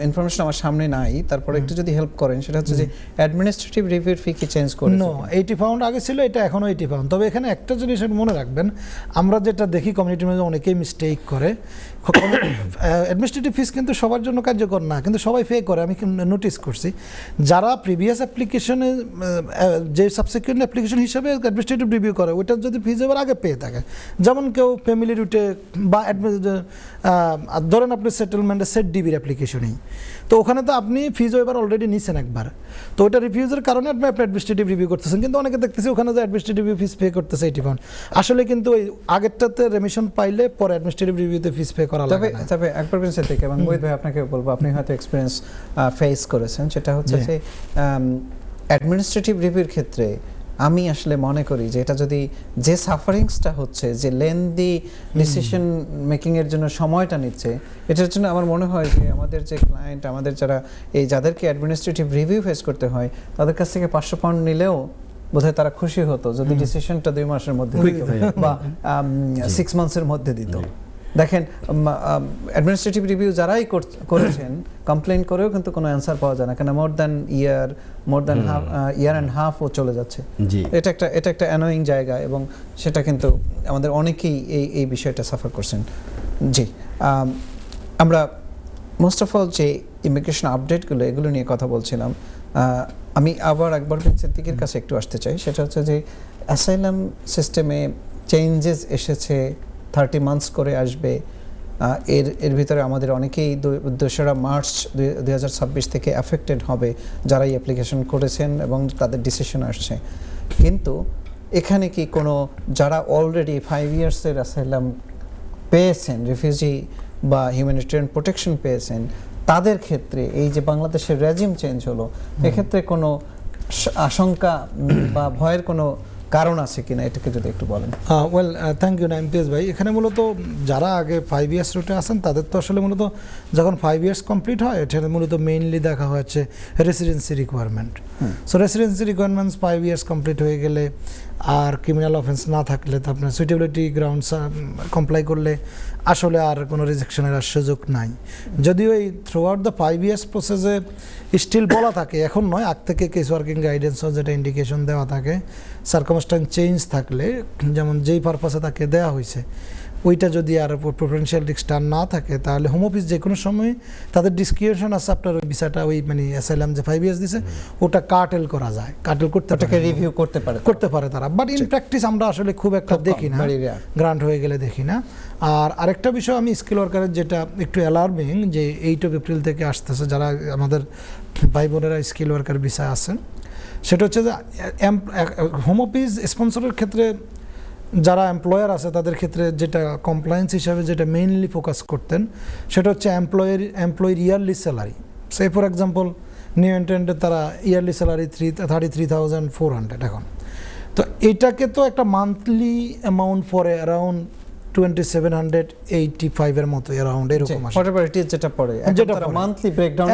ইনফরমেশন আমার সামনে নাই, তারপরে একটু যদি হেল্প করেন, সেটা হচ্ছে যে অ্যাডমিনিস্ট্রেটিভ রিভিউর ফি কি চেঞ্জ করে? নো, 80 পাউন্ড আগে ছিল, এটা এখনও 80 পাউন্ড। তবে এখানে একটা জিনিস মনে রাখবেন, আমরা যেটা দেখি কমিউনিটির মধ্যে অনেকেই মিস্টেক করে, অ্যাডমিনিস্ট্রেটিভ ফিস কিন্তু সবার জন্য কার্যকর না, কিন্তু সবাই পে করে। আমি নোটিস করছি যারা প্রিভিয়াস অ্যাপ্লিকেশনে যে সাবসিকুয়েন্ট অ্যাপ্লিকেশন হিসাবে অ্যাডমিনিস্ট্রেটিভ রিভিউ করে, ওইটার যদি ফিজ এবার আগে পেয়ে থাকে, যেমন কেউ ফ্যামিলি রুটে বা ধরেন আপনি সেটেলমেন্টে সেট ডিবির অ্যাপ্লিকেশনেই, তো ওখানে তো আপনি ফিজও এবার অলরেডি নিছেন একবার, তো ওইটা রিফিউজের কারণে আপনি অ্যাডমিনিস্ট্রেটিভ রিভিউ করতেছেন। কিন্তু অনেকে দেখতেছি ওখানে যে অ্যাডমিনিস্ট্রেটিভ ফিস পে করতেছে 80 পাউন্ড, আসলে কিন্তু ওই আগেরটাতে রেমিশন পাইলে পরে অ্যাডমিনিস্ট্রেটিভ রিভিউতে ফিস পে করা লাগে না। তবে আকবর বিন সিদ্দিক এবং মোহিত ভাই, আপনাকে বলবো, আপনি হয়তো এক্সপিরিয়েন্স ফেস করেছেন, সেটা হচ্ছে যে অ্যাডমিনিস্ট্রেটিভ রিভিউর ক্ষেত্রে আমি আসলে মনে করি যে এটা যদি যে সাফারিংসটা হচ্ছে, যে লেন্দি ডিসিশন মেকিং এর জন্য সময়টা নিচ্ছে, এটার জন্য আমার মনে হয় যে আমাদের যে ক্লায়েন্ট, আমাদের যারা যাদেরকে অ্যাডমিনিস্ট্রেটিভ রিভিউ ফেস করতে হয়, তাদের কাছ থেকে 500 পাউন্ড নিলেও বোধহয় তারা খুশি হতো যদি ডিসিশনটা 2 মাসের মধ্যে দিত বা 6 মান্থসের মধ্যে দিত। দেখেন, অ্যাডমিনিস্ট্রেটিভ রিভিউ যারাই করেছেন, কমপ্লেইন করেও কিন্তু কোনো অ্যান্সার পাওয়া যায় না, কেন মোর দ্যান ইয়ার অ্যান্ড হাফও চলে যাচ্ছে। এটা একটা অ্যানোয়িং জায়গা, এবং সেটা কিন্তু আমাদের অনেকেই এই বিষয়টা সাফার করছেন। জি, আমরা মোস্ট অফ অল যে ইমিগ্রেশন আপডেটগুলো, এগুলো নিয়ে কথা বলছিলাম। আমি আবার আকবর বিন সিদ্দিকের কাছে একটু আসতে চাই, সেটা হচ্ছে যে অ্যাসাইলাম সিস্টেমে চেঞ্জেস এসেছে, 30 মান্থস করে আসবে। এর ভিতরে আমাদের অনেকেই 2রা মার্চ 2026 থেকে অ্যাফেক্টেড হবে, যারা এই অ্যাপ্লিকেশন করেছেন এবং তাদের ডিসিশন আসছে। কিন্তু এখানে কি কোনো যারা অলরেডি 5 ইয়ার্সের অ্যাসাইলাম পেয়েছেন, রিফিউজি বা হিউম্যানিটেরিয়ান প্রোটেকশন পেয়েছেন, তাদের ক্ষেত্রে এই যে বাংলাদেশের রেজিম চেঞ্জ হলো, এক্ষেত্রে কোনো আশঙ্কা বা ভয়ের কোনো কারণ আছে কিনা, এটাকে যদি একটু বলেন। ওয়েল, থ্যাংক ইউ নাইমতিয়াজ ভাই। এখানে মূলত যারা আগে 5 ইয়ার্স রুটে আসেন, তাদের তো আসলে মূলত যখন 5 ইয়ার্স কমপ্লিট হয়, এটা মূলত মেইনলি দেখা হচ্ছে residency requirement. So residency requirements 5 years complete হয়ে গেলে আর ক্রিমিনাল অফেন্স না থাকলে, তো আপনার সুইটেবিলিটি গ্রাউন্ডস কমপ্লাই করলে আসলে আর কোনো রিজেকশনের আর সুযোগ নাই। যদিও এই থ্রু আউট দ্য 5 ইয়ার্স প্রসেসে স্টিল বলা থাকে, এখন নয়, আগ থেকে কেস ওয়ার্কিং গাইডেন্সও যেটা ইন্ডিকেশন দেওয়া থাকে, সার্কামস্ট্যান্স চেঞ্জ থাকলে, যেমন যেই পারপাসে তাকে দেওয়া হয়েছে, ওইটা যদি আর প্রেফারেন্সিয়াল রিস্কটা না থাকে, তাহলে হোম অফিস যে কোনো সময় তাদের ডিসক্রিপশন আছে আপনার ওই বিষয়টা, ওই মানে অ্যাসাইলাম যে 5 ইয়ার্স দিছে, ওটা কার্টেল করা যায়, কার্টেল করতে রিভিউ করতে পারে তারা। বাট ইন প্র্যাকটিস আমরা আসলে খুব একটা দেখি না, গ্রান্ট হয়ে গেলে দেখি না। আর আরেকটা বিষয় আমি স্কিল ওয়ার্কারের যেটা একটু অ্যালার্মিং, যে 8 এপ্রিল থেকে আসতেছে, যারা আমাদের ভাই বোনেরা স্কিল ওয়ার্কার বিষয় আছেন, সেটা হচ্ছে যে হোম অফিস স্পন্সরের ক্ষেত্রে যারা এমপ্লয়ার আছে, তাদের ক্ষেত্রে যেটা কমপ্লায়েন্স হিসাবে যেটা মেইনলি ফোকাস করতেন, সেটা হচ্ছে এমপ্লয়ির yearly salary. Say for example new এন্ট্রেন্টের তারা ইয়ারলি স্যালারি 33,400 এখন। তো এটাকে তো একটা মান্থলি অ্যামাউন্ট পরে অ্যারাউন্ড 2785 এর মতো অ্যারাউন্ড এরকম আসে, যেটা পড়ে মান্থলি ব্রেকডাউন।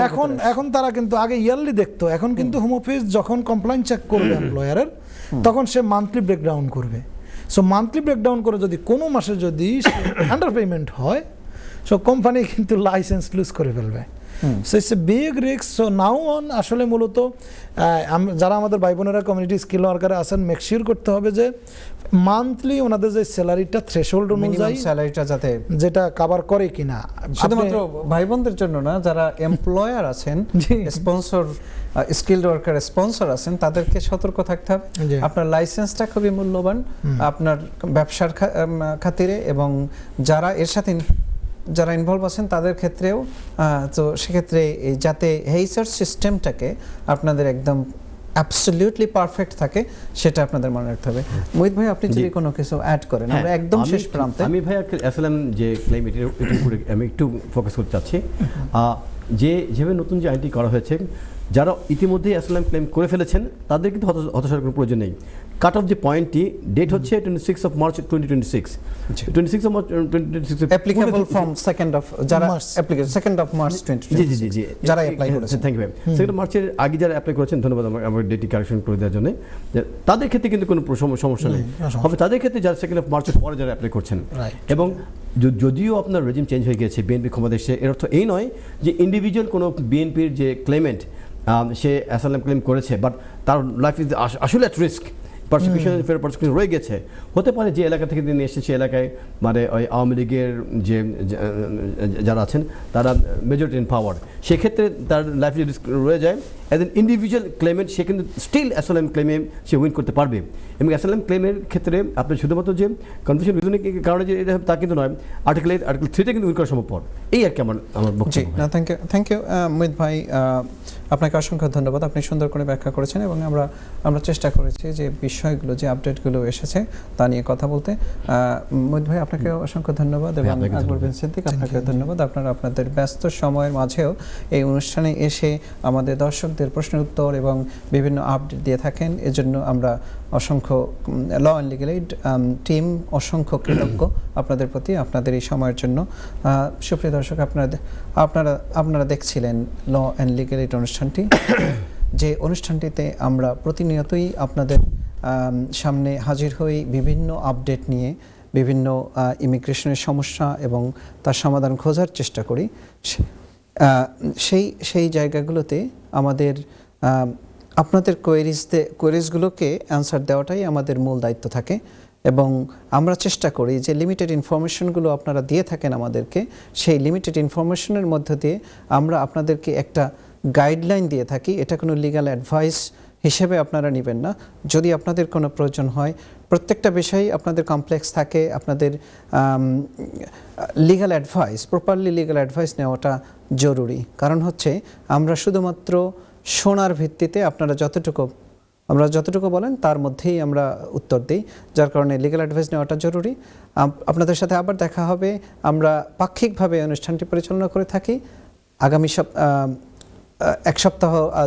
এখন তারা কিন্তু আগে ইয়ারলি দেখতো, এখন কিন্তু হোম অফিস যখন কমপ্লায়েন্স চেক করবে এমপ্লয়ারের, তখন সে মান্থলি ব্রেকডাউন করবে। সো মান্থলি ব্রেকডাউন করে যদি কোনো মাসে যদি আন্ডার পেমেন্ট হয়, সো কোম্পানি কিন্তু লাইসেন্স লুজ করে ফেলবে। So it's a big risk. So now on আসলে মূলত যারা আমাদের ভাই বোনেরা কমিউনিটি স্কিল ওয়ার্কারে আছেন, মেকশিওর করতে হবে যে মান্থলি ওনাদের যে স্যালারিটা থ্রেশহোল্ড অনুযায়ী স্যালারিটা যাতে যেটা কভার করে কিনা। শুধুমাত্র ভাই বোনদের জন্য না, যারা এমপ্লয়ার আছেন, স্পন্সর স্কিলড ওয়ার্কার স্পন্সর আছেন, তাদেরকে সতর্ক থাকতে হবে। জি। আপনার লাইসেন্সটা খুবই মূল্যবান আপনার ব্যবসার খাতিরে, এবং যারা এর সাথে যারা ইনভলভ আছেন তাদের ক্ষেত্রেও। তো সেক্ষেত্রে যাতে এইচআর সিস্টেমটাকে আপনাদের একদম অ্যাবসলিউটলি পারফেক্ট থাকে সেটা আপনাদের মনে রাখতে হবে। মোহিত ভাই, আপনি যদি কোনো কিছু অ্যাড করেন, আমরা একদম শেষ প্রান্তে। আমি ভাই আসলে যে ক্লেম এটার উপরে আমি একটু ফোকাস করতে চাচ্ছি। যেভাবে নতুন যে আইনটি করা হয়েছে, যারা ইতিমধ্যেই আসলে ক্লেম করে ফেলেছেন তাদের কিন্তু হতাশার কোনো প্রয়োজন নেই। কাট অফ যে পয়েন্টটি ডেট হচ্ছে 26 March 2026। 26 March 2026 applicable from 2nd March 2026। জি জি জি যারা অ্যাপ্লাই করেছেন, থ্যাংক ইউ ভাই। 2nd মার্চের আগে যারা অ্যাপ্লাই করেছেন, ধন্যবাদ আমার ডেটটি কারেকশন করে দেওয়ার জন্য। তাদের ক্ষেত্রে কিন্তু কোনো সমস্যা নেই, হবে তাদের ক্ষেত্রে যারা 2nd March পরে যারা অ্যাপ্লাই করছেন। এবং যদিও আপনার রেজিম চেঞ্জ হয়ে গেছে, বিএনপি ক্ষমতা এসে, এর অর্থ এই নয় যে ইন্ডিভিজুয়াল কোনো বিএনপির যে ক্লেমেন্ট সে অ্যাসাইলাম ক্লেম করেছে বাট তার লাইফ ইজ আসলে অ্যাট রিস্ক, পারসিকিউশন রয়ে গেছে। হতে পারে যে এলাকা থেকে তিনি এসেছে, সে এলাকায় মানে ওই আওয়ামী লীগের যে যারা আছেন তারা মেজরিটি ইন পাওয়ার, সেক্ষেত্রে তার লাইফ রিস্ক রয়ে যায়। অ্যাজ এন ইন্ডিভিজুয়াল ক্লেমেন্ট সে কিন্তু স্টিল অ্যাসাইলাম ক্লেমে সে উইন করতে পারবে। এবং অ্যাসাইলাম ক্লেমের ক্ষেত্রে আপনি শুধুমাত্র যে কনফিউশন রিজনের কারণে যে এটা তা কিন্তু নয়, আর্টিকেল 3তে কিন্তু উইন করা সম্ভব। এই আর কি আমার বক্তব্য। থ্যাংক ইউ মোহিত ভাই, আপনাকে অসংখ্য ধন্যবাদ। আপনি সুন্দর করে ব্যাখ্যা করেছেন এবং আমরা চেষ্টা করেছি যে বিষয়গুলো, যে আপডেটগুলো এসেছে তা নিয়ে কথা বলতে। মোহিত ভাই, আপনাকে অসংখ্য ধন্যবাদ, এবং আকবর বিন সিদ্দিক, আপনাকে ধন্যবাদ। আপনারা আপনাদের ব্যস্ত সময়ের মাঝেও এই অনুষ্ঠানে এসে আমাদের দর্শকদের প্রশ্নের উত্তর এবং বিভিন্ন আপডেট দিয়ে থাকেন, এজন্য আমরা অসংখ্য law and legal aid team অসংখ্য কৃতজ্ঞ আপনাদের প্রতি, আপনাদের এই সময়ের জন্য। সুপ্রিয় দর্শক, আপনারা দেখছিলেন ল অ্যান্ড লিগ্যাল এইড অনুষ্ঠানটি, যে অনুষ্ঠানটিতে আমরা প্রতিনিয়তই আপনাদের সামনে হাজির হই বিভিন্ন আপডেট নিয়ে, বিভিন্ন ইমিগ্রেশনের সমস্যা এবং তার সমাধান খোঁজার চেষ্টা করি। সেই জায়গাগুলোতে আমাদের আপনাদের কোয়েরিজগুলোকে অ্যান্সার দেওয়াটাই আমাদের মূল দায়িত্ব থাকে, এবং আমরা চেষ্টা করি যে লিমিটেড ইনফরমেশনগুলো আপনারা দিয়ে থাকেন আমাদেরকে, সেই লিমিটেড ইনফরমেশনের মধ্য দিয়ে আমরা আপনাদেরকে একটা গাইডলাইন দিয়ে থাকি। এটা কোনো লিগ্যাল অ্যাডভাইস হিসেবে আপনারা নেবেন না। যদি আপনাদের কোনো প্রয়োজন হয়, প্রত্যেকটা বিষয়ই আপনাদের কমপ্লেক্স থাকে, আপনাদের legal advice, properly legal advice নেওয়াটা জরুরি। কারণ হচ্ছে আমরা শুধুমাত্র শোনার ভিত্তিতে আমরা যতটুকু বলেন তার মধ্যেই আমরা উত্তর দিই, যার কারণে লিগ্যাল অ্যাডভাইস নেওয়াটা জরুরি। আপনাদের সাথে আবার দেখা হবে। আমরা পাক্ষিকভাবে অনুষ্ঠানটি পরিচালনা করে থাকি। আগামী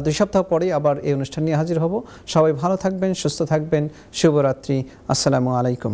2 সপ্তাহ পরেই আবার এই অনুষ্ঠান নিয়ে হাজির হব। সবাই ভালো থাকবেন, সুস্থ থাকবেন। শুভরাত্রি। আসসালামু আলাইকুম।